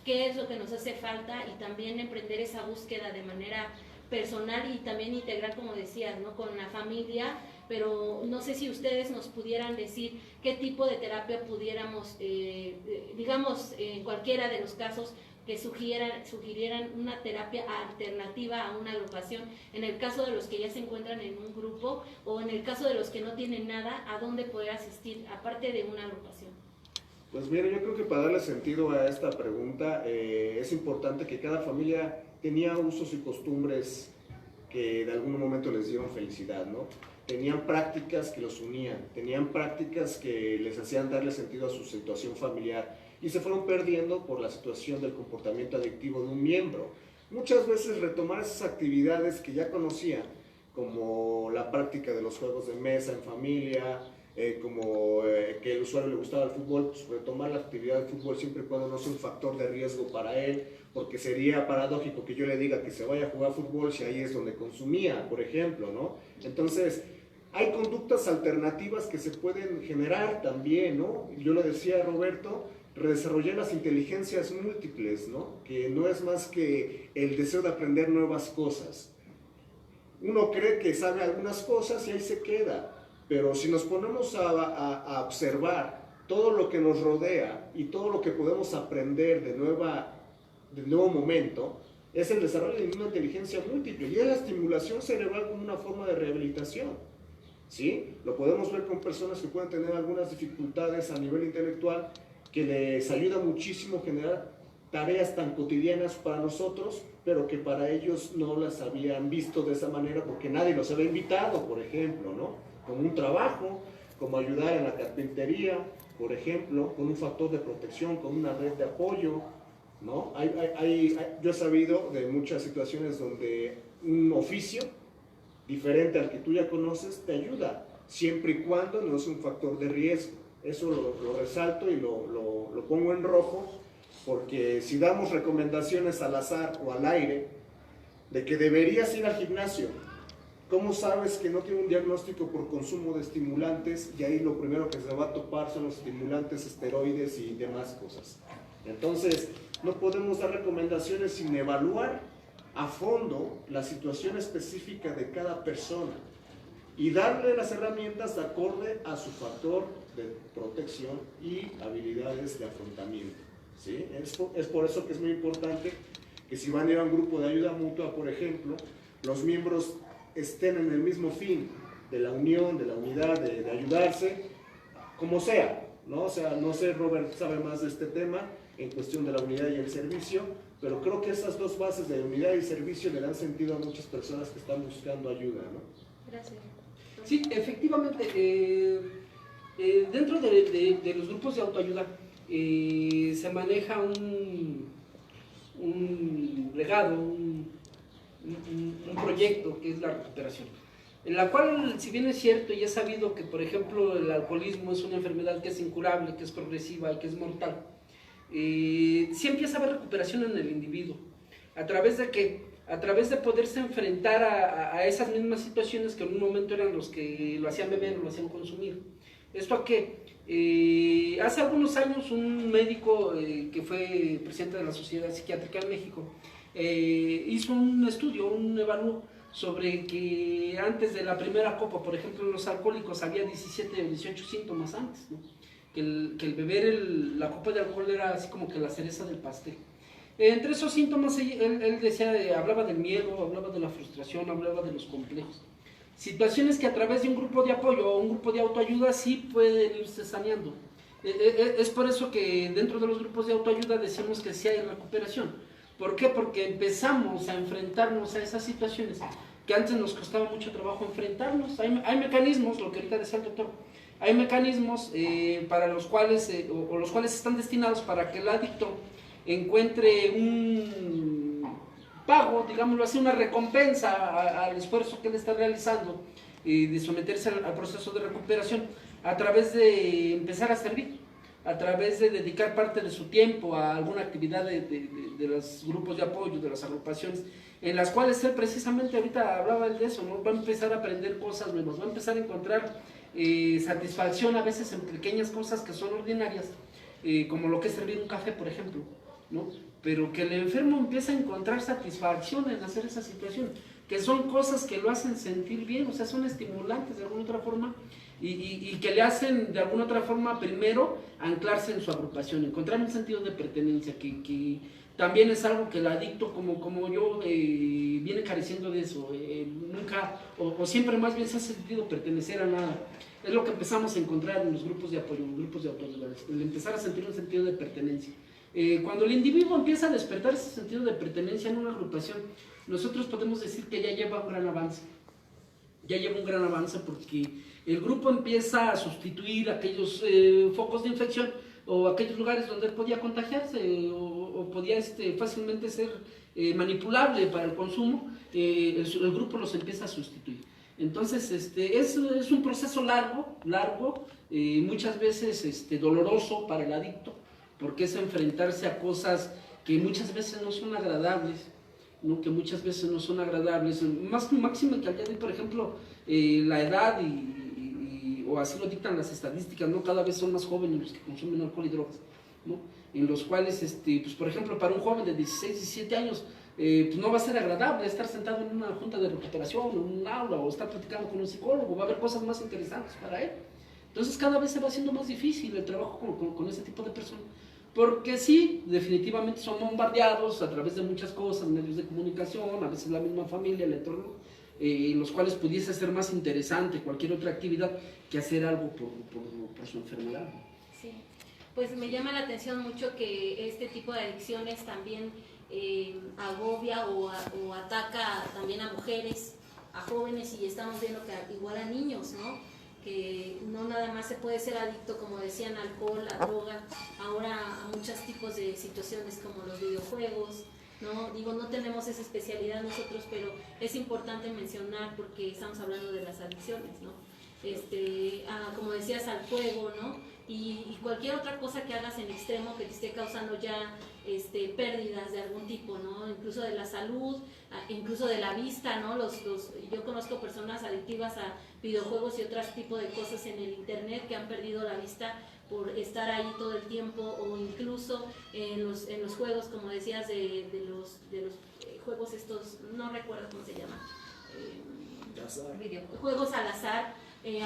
qué es lo que nos hace falta y también emprender esa búsqueda de manera personal y también integral, como decías, ¿no? Con la familia. Pero no sé si ustedes nos pudieran decir qué tipo de terapia pudiéramos, digamos, en cualquiera de los casos, que sugirieran una terapia alternativa a una agrupación, en el caso de los que ya se encuentran en un grupo o en el caso de los que no tienen nada, a dónde poder asistir, aparte de una agrupación. Pues mira, yo creo que para darle sentido a esta pregunta es importante que cada familia tenía usos y costumbres que de algún momento les dieron felicidad, ¿no? tenían prácticas que los unían, tenían prácticas que les hacían darle sentido a su situación familiar y se fueron perdiendo por la situación del comportamiento adictivo de un miembro. Muchas veces retomar esas actividades que ya conocían, como la práctica de los juegos de mesa en familia, que el usuario le gustaba el fútbol, pues retomar la actividad de fútbol siempre y cuando no sea un factor de riesgo para él, porque sería paradójico que yo le diga que se vaya a jugar fútbol si ahí es donde consumía, por ejemplo, ¿no? Entonces, hay conductas alternativas que se pueden generar también, ¿no? Yo lo decía Roberto, redesarrollar las inteligencias múltiples, ¿no? Que no es más que el deseo de aprender nuevas cosas. Uno cree que sabe algunas cosas y ahí se queda. Pero si nos ponemos a observar todo lo que nos rodea y todo lo que podemos aprender de nuevo momento, es el desarrollo de una inteligencia múltiple y es la estimulación cerebral como una forma de rehabilitación. ¿Sí? Lo podemos ver con personas que pueden tener algunas dificultades a nivel intelectual que les ayuda muchísimo generar tareas tan cotidianas para nosotros, pero que para ellos no las habían visto de esa manera porque nadie los había invitado, por ejemplo, ¿no? Como un trabajo, como ayudar en la carpintería, por ejemplo, con un factor de protección, con una red de apoyo, ¿no? Yo he sabido de muchas situaciones donde un oficio diferente al que tú ya conoces te ayuda, siempre y cuando no es un factor de riesgo. Eso lo resalto y lo pongo en rojo, porque si damos recomendaciones al azar o al aire de que deberías ir al gimnasio, ¿cómo sabes que no tiene un diagnóstico por consumo de estimulantes? Y ahí lo primero que se va a topar son los estimulantes, esteroides y demás cosas. Entonces, no podemos dar recomendaciones sin evaluar a fondo la situación específica de cada persona y darle las herramientas de acorde a su factor de protección y habilidades de afrontamiento. ¿Sí? Es por eso que es muy importante que si van a ir a un grupo de ayuda mutua, por ejemplo, los miembros estén en el mismo fin de la unión, de la unidad, de ayudarse, como sea, ¿no? O sea, no sé, Robert sabe más de este tema en cuestión de la unidad y el servicio, pero creo que esas dos bases de unidad y servicio le dan sentido a muchas personas que están buscando ayuda, ¿no? Gracias. Sí, efectivamente, dentro de los grupos de autoayuda se maneja un legado, un proyecto que es la recuperación, en la cual, si bien es cierto y es sabido que, por ejemplo, el alcoholismo es una enfermedad que es incurable, que es progresiva y que es mortal, sí empieza a haber recuperación en el individuo, a través de poderse enfrentar a esas mismas situaciones que en un momento eran los que lo hacían beber, lo hacían consumir. ¿Esto a qué? Hace algunos años un médico que fue presidente de la Sociedad Psiquiátrica en México hizo un estudio, un evalúo sobre que antes de la primera copa, por ejemplo, en los alcohólicos había 17 o 18 síntomas antes, ¿no? Que el beber la copa de alcohol era así como que la cereza del pastel. Entre esos síntomas él decía, hablaba del miedo, hablaba de la frustración, hablaba de los complejos. Situaciones que a través de un grupo de apoyo o un grupo de autoayuda sí pueden irse saneando. Es por eso que dentro de los grupos de autoayuda decimos que sí hay recuperación. ¿Por qué? Porque empezamos a enfrentarnos a esas situaciones que antes nos costaba mucho trabajo enfrentarnos. Hay mecanismos, lo que ahorita decía el doctor, hay mecanismos para los cuales, los cuales están destinados para que el adicto encuentre un pago, digámoslo así, una recompensa al esfuerzo que él está realizando de someterse al proceso de recuperación a través de empezar a servir, a través de dedicar parte de su tiempo a alguna actividad de los grupos de apoyo, de las agrupaciones, en las cuales él precisamente ahorita hablaba de eso, ¿no? Va a empezar a aprender cosas nuevas, va a empezar a encontrar satisfacción a veces en pequeñas cosas que son ordinarias, como lo que es servir un café, por ejemplo, ¿no? Pero que el enfermo empieza a encontrar satisfacción en hacer esa situación, que son cosas que lo hacen sentir bien, o sea, son estimulantes de alguna otra forma, y que le hacen de alguna otra forma primero anclarse en su agrupación, encontrar un sentido de pertenencia, que también es algo que el adicto como yo viene careciendo de eso, nunca, o siempre más bien se ha sentido pertenecer a nada. Es lo que empezamos a encontrar en los grupos de apoyo, en los grupos de autoayuda, el empezar a sentir un sentido de pertenencia. Cuando el individuo empieza a despertar ese sentido de pertenencia en una agrupación, nosotros podemos decir que ya lleva un gran avance. ya lleva un gran avance porque el grupo empieza a sustituir aquellos focos de infección o aquellos lugares donde él podía contagiarse o podía fácilmente ser manipulable para el consumo, el grupo los empieza a sustituir. Entonces, es un proceso largo, muchas veces doloroso para el adicto, porque es enfrentarse a cosas que muchas veces no son agradables, ¿no? Que muchas veces no son agradables, máximo que al día de hoy, por ejemplo, la edad o así lo dictan las estadísticas, ¿no? Cada vez son más jóvenes los que consumen alcohol y drogas, ¿no? En los cuales, pues, por ejemplo, para un joven de 16, 17 años, pues no va a ser agradable estar sentado en una junta de recuperación, en un aula, o estar platicando con un psicólogo, va a haber cosas más interesantes para él. Entonces cada vez se va haciendo más difícil el trabajo con ese tipo de personas, porque sí, definitivamente son bombardeados a través de muchas cosas, medios de comunicación, a veces la misma familia, el entorno, en los cuales pudiese ser más interesante cualquier otra actividad que hacer algo por su enfermedad. Sí, pues me llama la atención mucho que este tipo de adicciones también agobia o ataca también a mujeres, a jóvenes, y estamos viendo que igual a niños, ¿no? Que no nada más se puede ser adicto, como decían, al alcohol, a droga, ahora a muchos tipos de situaciones como los videojuegos, ¿no? Digo, no tenemos esa especialidad nosotros, pero es importante mencionar porque estamos hablando de las adicciones, ¿no? Como decías, al juego, ¿no? Y cualquier otra cosa que hagas en extremo que te esté causando ya pérdidas de algún tipo, ¿no? Incluso de la salud, incluso de la vista, ¿no? Yo conozco personas adictivas a videojuegos y otros tipos de cosas en el internet que han perdido la vista por estar ahí todo el tiempo, o incluso en los juegos, como decías, de los juegos estos, no recuerdo cómo se llama, juegos al azar,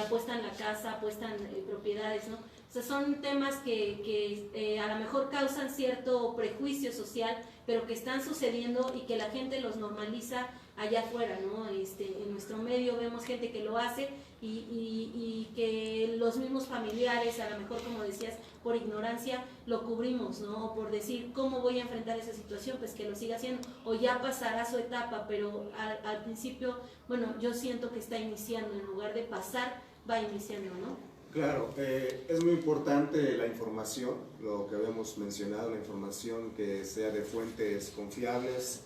apuestan la casa, apuestan propiedades, ¿no? O sea, son temas que a lo mejor causan cierto prejuicio social, pero que están sucediendo y que la gente los normaliza allá afuera, ¿no? En nuestro medio vemos gente que lo hace y que los mismos familiares, a lo mejor, como decías, por ignorancia lo cubrimos, ¿no? O por decir, ¿cómo voy a enfrentar esa situación? Pues que lo siga haciendo, o ya pasará su etapa, pero al principio, bueno, yo siento que está iniciando, en lugar de pasar, va iniciando, ¿no? Claro, es muy importante la información, lo que habíamos mencionado, la información que sea de fuentes confiables,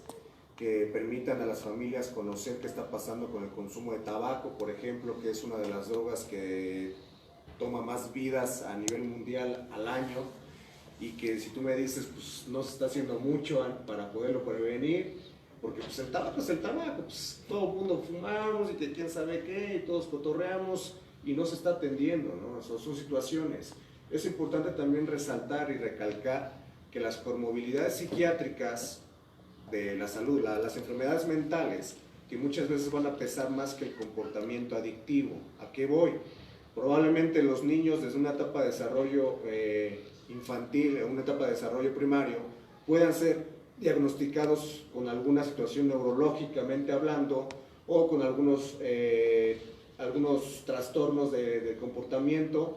que permitan a las familias conocer qué está pasando con el consumo de tabaco, por ejemplo, que es una de las drogas que toma más vidas a nivel mundial al año, y que si tú me dices, pues no se está haciendo mucho para poderlo prevenir, porque pues el tabaco es el tabaco, pues todo el mundo fumamos y que quién sabe qué, y todos cotorreamos, y no se está atendiendo, ¿no? Son situaciones. Es importante también resaltar y recalcar que las comorbilidades psiquiátricas de la salud, las enfermedades mentales, que muchas veces van a pesar más que el comportamiento adictivo. ¿A qué voy? Probablemente los niños desde una etapa de desarrollo infantil, una etapa de desarrollo primario, puedan ser diagnosticados con alguna situación neurológicamente hablando, o con algunos trastornos de comportamiento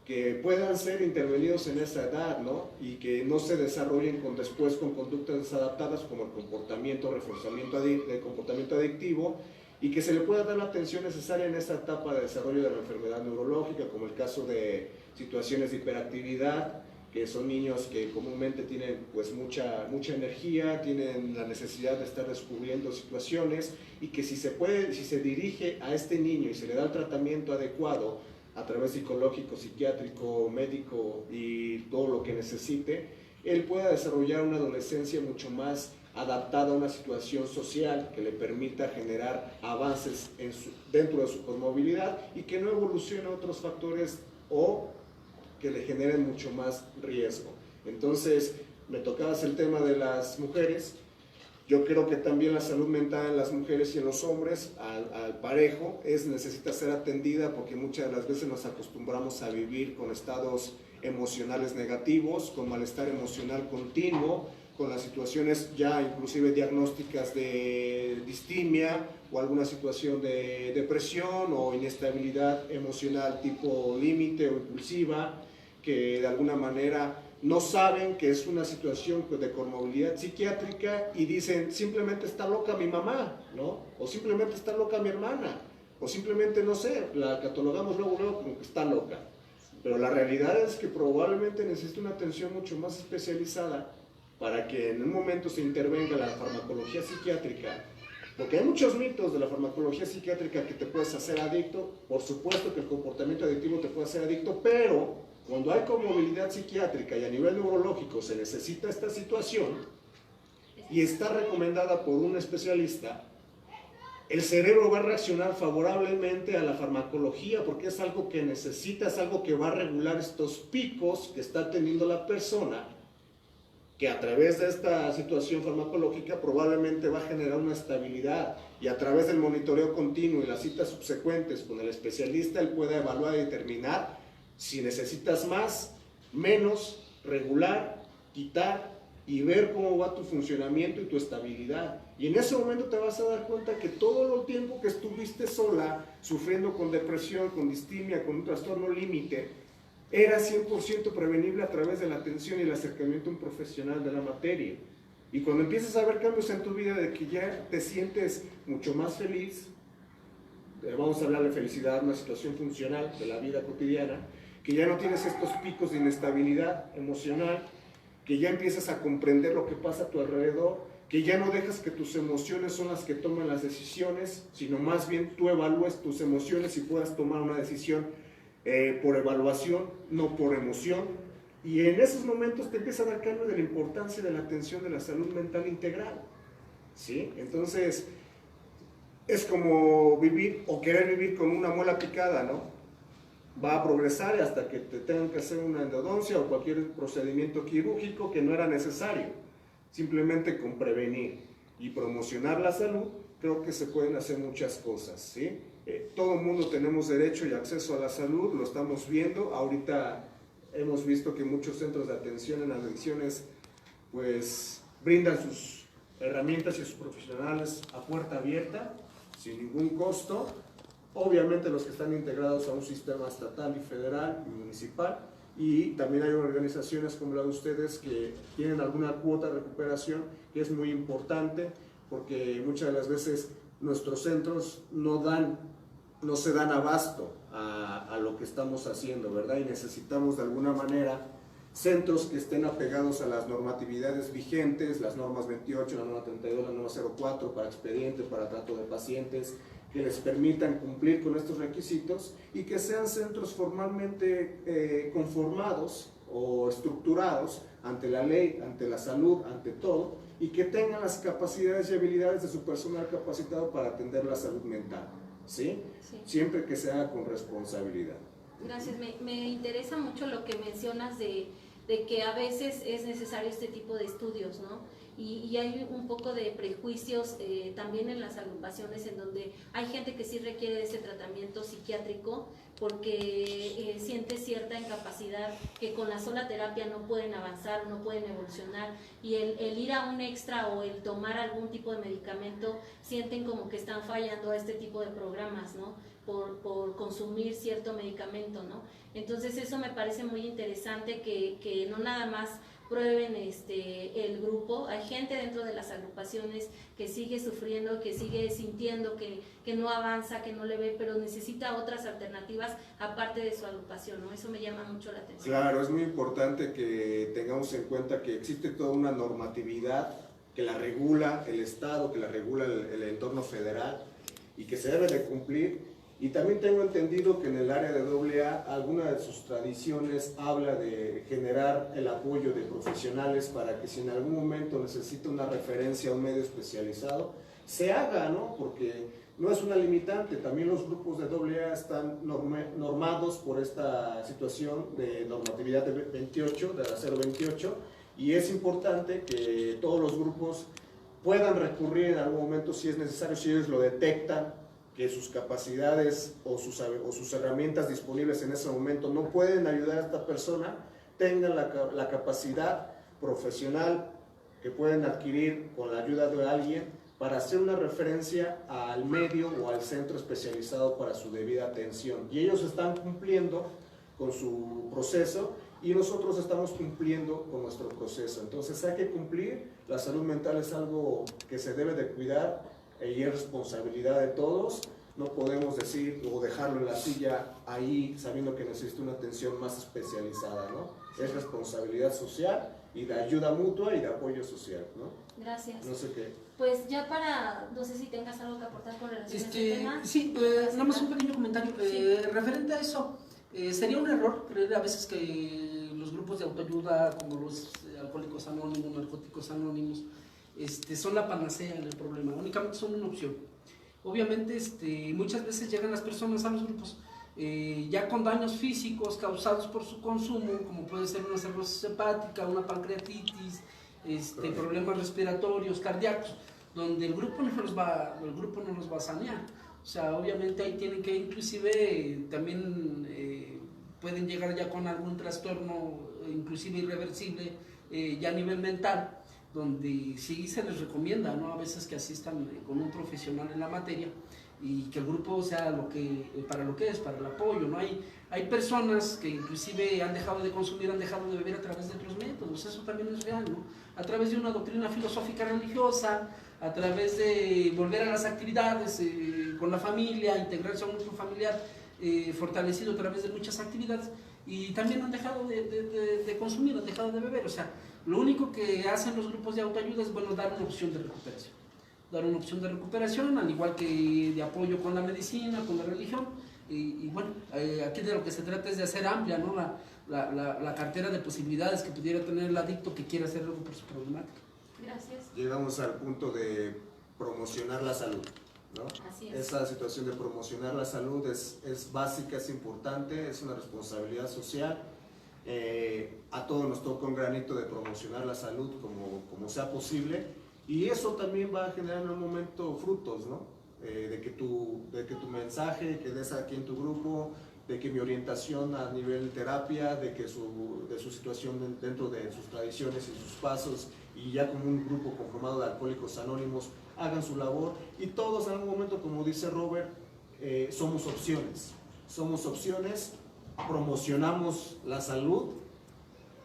que puedan ser intervenidos en esa edad, ¿no? Y que no se desarrollen después con conductas desadaptadas como el comportamiento, reforzamiento del comportamiento adictivo, y que se le pueda dar la atención necesaria en esa etapa de desarrollo de la enfermedad neurológica, como el caso de situaciones de hiperactividad, que son niños que comúnmente tienen pues mucha energía, tienen la necesidad de estar descubriendo situaciones, y que si se dirige a este niño y se le da el tratamiento adecuado a través psicológico, psiquiátrico, médico y todo lo que necesite, él pueda desarrollar una adolescencia mucho más adaptada a una situación social que le permita generar avances dentro de su comorbilidad, y que no evolucione a otros factores o que le generen mucho más riesgo. Entonces, me tocabas el tema de las mujeres. Yo creo que también la salud mental en las mujeres y en los hombres, al parejo, necesita ser atendida, porque muchas de las veces nos acostumbramos a vivir con estados emocionales negativos, con malestar emocional continuo, con las situaciones ya inclusive diagnósticas de distimia o alguna situación de depresión o inestabilidad emocional tipo límite o impulsiva, que de alguna manera no saben que es una situación de comorbilidad psiquiátrica y dicen, simplemente está loca mi mamá, ¿no? O simplemente está loca mi hermana, o simplemente, no sé, la catalogamos luego como que está loca. Pero la realidad es que probablemente necesita una atención mucho más especializada para que en un momento se intervenga la farmacología psiquiátrica, porque hay muchos mitos de la farmacología psiquiátrica que te puedes hacer adicto. Por supuesto que el comportamiento adictivo te puede hacer adicto, pero cuando hay comorbilidad psiquiátrica y a nivel neurológico se necesita esta situación y está recomendada por un especialista, el cerebro va a reaccionar favorablemente a la farmacología porque es algo que necesita, es algo que va a regular estos picos que está teniendo la persona, que a través de esta situación farmacológica probablemente va a generar una estabilidad, y a través del monitoreo continuo y las citas subsecuentes con el especialista, él puede evaluar y determinar si necesitas más, menos, regular, quitar y ver cómo va tu funcionamiento y tu estabilidad. Y en ese momento te vas a dar cuenta que todo el tiempo que estuviste sola, sufriendo con depresión, con distimia, con un trastorno límite, era 100% prevenible a través de la atención y el acercamiento a un profesional de la materia. Y cuando empiezas a ver cambios en tu vida, de que ya te sientes mucho más feliz, vamos a hablar de felicidad, una situación funcional de la vida cotidiana, que ya no tienes estos picos de inestabilidad emocional, que ya empiezas a comprender lo que pasa a tu alrededor, que ya no dejas que tus emociones son las que toman las decisiones, sino más bien tú evalúes tus emociones y puedas tomar una decisión por evaluación, no por emoción. Y en esos momentos te empieza a dar cambio de la importancia de la atención de la salud mental integral, ¿sí? Entonces, es como vivir o querer vivir con una muela picada, ¿no? Va a progresar hasta que te tengan que hacer una endodoncia o cualquier procedimiento quirúrgico que no era necesario. Simplemente con prevenir y promocionar la salud, creo que se pueden hacer muchas cosas, ¿sí? Todo el mundo tenemos derecho y acceso a la salud, lo estamos viendo. Ahorita hemos visto que muchos centros de atención en adicciones pues brindan sus herramientas y sus profesionales a puerta abierta, sin ningún costo. Obviamente los que están integrados a un sistema estatal y federal y municipal, y también hay organizaciones como la de ustedes que tienen alguna cuota de recuperación que es muy importante, porque muchas de las veces nuestros centros no se dan abasto a lo que estamos haciendo, ¿verdad? Y necesitamos de alguna manera centros que estén apegados a las normatividades vigentes, las normas 28, la norma 32, la norma 04 para expediente, para trato de pacientes, que les permitan cumplir con estos requisitos y que sean centros formalmente conformados o estructurados ante la ley, ante la salud, ante todo, y que tengan las capacidades y habilidades de su personal capacitado para atender la salud mental, ¿sí? Sí. Siempre que se haga con responsabilidad. Gracias, me interesa mucho lo que mencionas de que a veces es necesario este tipo de estudios, ¿no? Y hay un poco de prejuicios también en las agrupaciones, en donde hay gente que sí requiere de ese tratamiento psiquiátrico porque siente cierta incapacidad, que con la sola terapia no pueden avanzar, no pueden evolucionar, y el ir a un extra o el tomar algún tipo de medicamento sienten como que están fallando a este tipo de programas, ¿no? Por consumir cierto medicamento, ¿no? Entonces eso me parece muy interesante, que no nada más prueben el grupo. Hay gente dentro de las agrupaciones que sigue sufriendo, que sigue sintiendo que no avanza, que no le ve, pero necesita otras alternativas aparte de su agrupación, ¿no? Eso me llama mucho la atención. Claro, es muy importante que tengamos en cuenta que existe toda una normatividad que la regula el Estado, que la regula el entorno federal y que se debe de cumplir. Y también tengo entendido que en el área de AA, alguna de sus tradiciones habla de generar el apoyo de profesionales para que si en algún momento necesita una referencia a un medio especializado, se haga, ¿no? Porque no es una limitante. También los grupos de AA están normados por esta situación de normatividad de 28, de la 028, y es importante que todos los grupos puedan recurrir en algún momento si es necesario, si ellos lo detectan, que sus capacidades o sus herramientas disponibles en ese momento no pueden ayudar a esta persona, tengan la capacidad profesional que pueden adquirir con la ayuda de alguien para hacer una referencia al medio o al centro especializado para su debida atención. Y ellos están cumpliendo con su proceso y nosotros estamos cumpliendo con nuestro proceso. Entonces hay que cumplir. La salud mental es algo que se debe de cuidar y es responsabilidad de todos. no podemos decir o dejarlo en la silla ahí sabiendo que necesita una atención más especializada, ¿no? Es responsabilidad social y de ayuda mutua y de apoyo social, ¿no? Gracias. No sé qué. Pues ya para, no sé si tengas algo que aportar con relación a este tema. Sí, nada más un pequeño comentario. Referente a eso, sería un error creer a veces que los grupos de autoayuda, como los alcohólicos anónimos, narcóticos anónimos, son la panacea del problema, únicamente son una opción. Obviamente, muchas veces llegan las personas a los grupos ya con daños físicos causados por su consumo, como puede ser una cirrosis hepática, una pancreatitis, problemas respiratorios, cardíacos, donde el grupo no los va a sanear. O sea, obviamente ahí tienen que inclusive también pueden llegar ya con algún trastorno, inclusive irreversible, ya a nivel mental, donde sí se les recomienda, ¿no? A veces que asistan con un profesional en la materia y que el grupo sea para lo que es, para el apoyo, ¿no? Hay personas que inclusive han dejado de consumir, han dejado de beber a través de otros métodos, eso también es real, ¿no? A través de una doctrina filosófica religiosa, a través de volver a las actividades con la familia, integrarse a un grupo familiar fortalecido a través de muchas actividades, y también han dejado de consumir, han dejado de beber. O sea, lo único que hacen los grupos de autoayuda es, bueno, dar una opción de recuperación. Dar una opción de recuperación, al igual que de apoyo con la medicina, con la religión. Y bueno, aquí de lo que se trata es de hacer amplia, ¿no? la cartera de posibilidades que pudiera tener el adicto que quiera hacer algo por su problemática. Gracias. Llegamos al punto de promocionar la salud, ¿no? Así es. Esa situación de promocionar la salud es básica, es importante, es una responsabilidad social. A todos nos toca un granito de promocionar la salud como sea posible, y eso también va a generar en un momento frutos, ¿no? De que tu mensaje que des aquí en tu grupo, de que mi orientación a nivel terapia, de su situación dentro de sus tradiciones y sus pasos, y ya como un grupo conformado de alcohólicos anónimos hagan su labor, y todos en algún momento, como dice Robert, somos opciones, promocionamos la salud,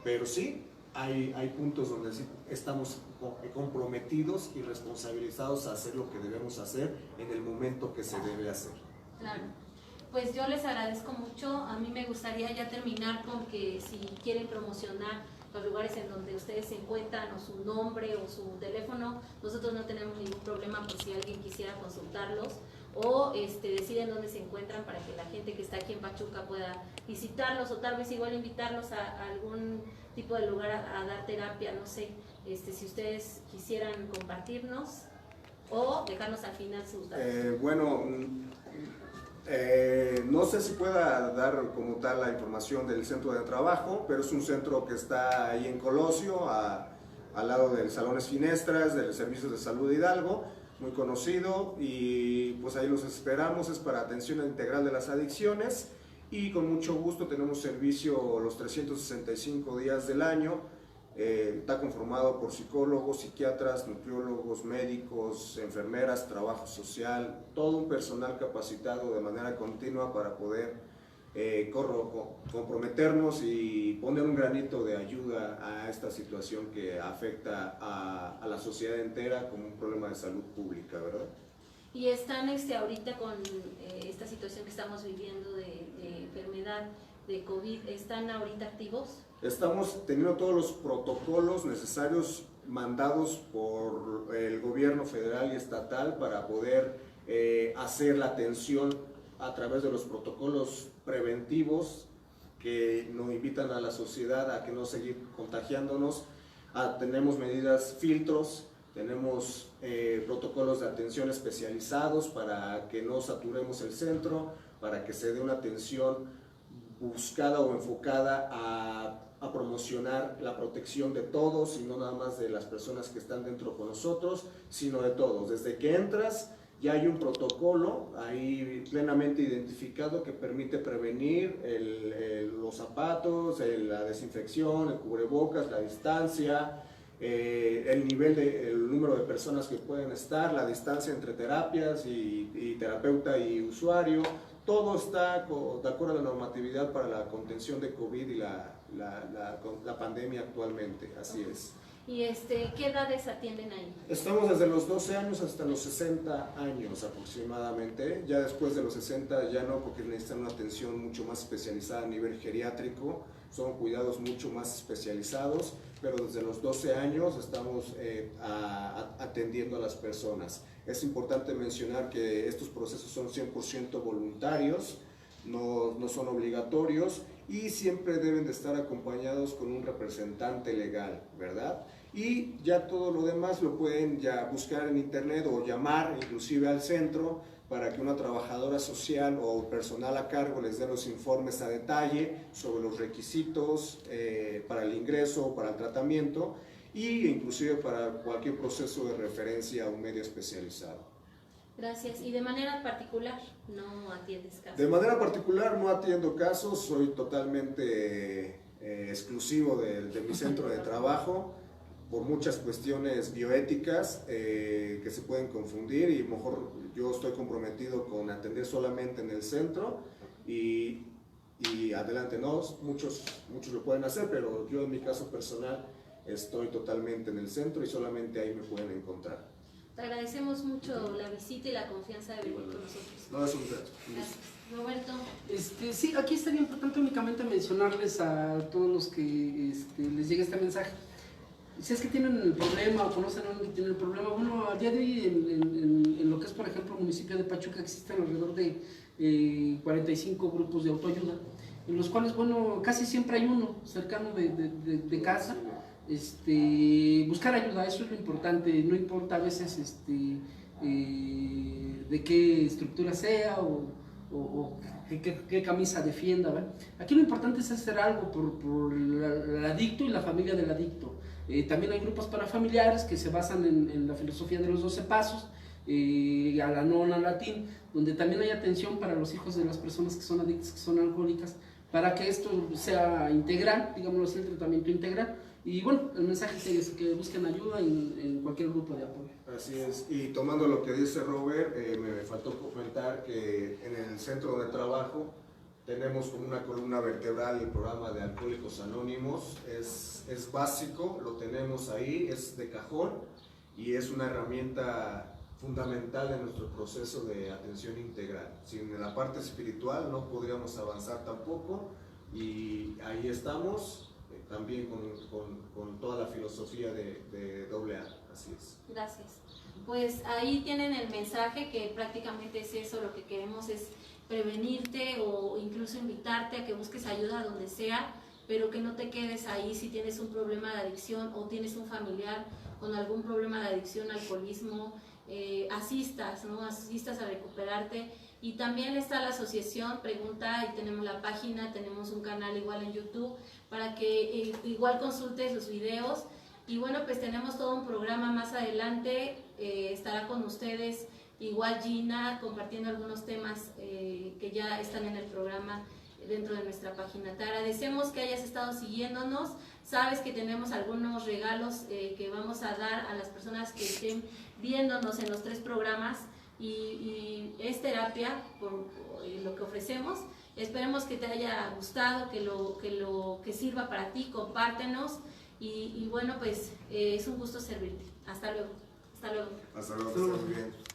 pero sí hay puntos donde sí estamos comprometidos y responsabilizados a hacer lo que debemos hacer en el momento que se debe hacer. Claro. Pues yo les agradezco mucho. A mí me gustaría ya terminar con que si quieren promocionar los lugares en donde ustedes se encuentran, o su nombre o su teléfono, nosotros no tenemos ningún problema por si alguien quisiera consultarlos, o deciden dónde se encuentran para que la gente que está aquí en Pachuca pueda visitarlos, o tal vez igual invitarlos a algún tipo de lugar a dar terapia, no sé, si ustedes quisieran compartirnos o dejarnos al final sus datos. No sé si pueda dar como tal la información del centro de trabajo, pero es un centro que está ahí en Colosio, al lado del Salones Finestras, del Servicios de Salud de Hidalgo, muy conocido, y pues ahí los esperamos. Es para atención integral de las adicciones, y con mucho gusto tenemos servicio los 365 días del año. Está conformado por psicólogos, psiquiatras, nutriólogos, médicos, enfermeras, trabajo social, todo un personal capacitado de manera continua para poder comprometernos y poner un granito de ayuda a esta situación que afecta a la sociedad entera como un problema de salud pública, ¿verdad? Y están ahorita con esta situación que estamos viviendo de enfermedad de COVID, ¿están ahorita activos? Estamos teniendo todos los protocolos necesarios mandados por el gobierno federal y estatal para poder hacer la atención a través de los protocolos preventivos que nos invitan a la sociedad a que no seguir contagiándonos. Tenemos medidas, filtros, tenemos protocolos de atención especializados para que no saturemos el centro, para que se dé una atención buscada o enfocada a promocionar la protección de todos, y no nada más de las personas que están dentro con nosotros, sino de todos. Desde que entras ya hay un protocolo ahí plenamente identificado que permite prevenir los zapatos, la desinfección, el cubrebocas, la distancia, el número de personas que pueden estar, la distancia entre terapias y terapeuta y usuario. Todo está de acuerdo a la normatividad para la contención de COVID y la pandemia actualmente, así es. ¿Y qué edades atienden ahí? Estamos desde los 12 años hasta los 60 años aproximadamente. Ya después de los 60 ya no, porque necesitan una atención mucho más especializada a nivel geriátrico. Son cuidados mucho más especializados, pero desde los 12 años estamos atendiendo a las personas. Es importante mencionar que estos procesos son 100% voluntarios, no son obligatorios y siempre deben de estar acompañados con un representante legal, ¿verdad? Y ya todo lo demás lo pueden ya buscar en internet o llamar inclusive al centro para que una trabajadora social o personal a cargo les dé los informes a detalle sobre los requisitos para el ingreso o para el tratamiento y inclusive para cualquier proceso de referencia a un medio especializado. Gracias. ¿Y de manera particular no atiendes casos? De manera particular no atiendo casos, soy totalmente exclusivo de mi centro de trabajo por muchas cuestiones bioéticas que se pueden confundir y mejor yo estoy comprometido con atender solamente en el centro y adelante, no, muchos lo pueden hacer, pero yo en mi caso personal estoy totalmente en el centro y solamente ahí me pueden encontrar. Te agradecemos mucho la visita y la confianza de venir con nosotros. No, es un reto. Gracias. Roberto. Sí, aquí estaría importante únicamente mencionarles a todos los que les llegue este mensaje. Si es que tienen el problema o conocen a alguien que tiene el problema, bueno, a día de hoy en lo que es, por ejemplo, el municipio de Pachuca existen alrededor de 45 grupos de autoayuda, en los cuales, bueno, casi siempre hay uno cercano de casa. Buscar ayuda, eso es lo importante, no importa a veces de qué estructura sea o qué camisa defienda, ¿verdad? Aquí lo importante es hacer algo por el adicto y la familia del adicto. También hay grupos parafamiliares que se basan en la filosofía de los 12 pasos, a la nona latín, donde también hay atención para los hijos de las personas que son adictas, que son alcohólicas, para que esto sea integral, digámoslo así, el tratamiento integral. Y bueno, el mensaje es que busquen ayuda en cualquier grupo de apoyo. Así es, y tomando lo que dice Robert, me faltó comentar que en el centro donde trabajo tenemos como una columna vertebral el programa de Alcohólicos Anónimos, es básico, lo tenemos ahí, es de cajón y es una herramienta fundamental en nuestro proceso de atención integral. Sin la parte espiritual no podríamos avanzar tampoco y ahí estamos. También con toda la filosofía de AA, así es. Gracias. Pues ahí tienen el mensaje, que prácticamente es eso, lo que queremos es prevenirte o incluso invitarte a que busques ayuda donde sea, pero que no te quedes ahí si tienes un problema de adicción o tienes un familiar con algún problema de adicción, alcoholismo, asistas, ¿no? Asistas a recuperarte. Y también está la asociación, pregunta, y tenemos la página, tenemos un canal igual en YouTube, para que igual consultes los videos. Y bueno, pues tenemos todo un programa más adelante, estará con ustedes igual Gina, compartiendo algunos temas que ya están en el programa dentro de nuestra página. Te agradecemos que hayas estado siguiéndonos, sabes que tenemos algunos regalos que vamos a dar a las personas que estén viéndonos en los 3 programas. Y es terapia por lo que ofrecemos. Esperemos que te haya gustado, que sirva para ti, compártenos y bueno, pues es un gusto servirte. Hasta luego. Hasta luego. Hasta luego, que estés muy bien.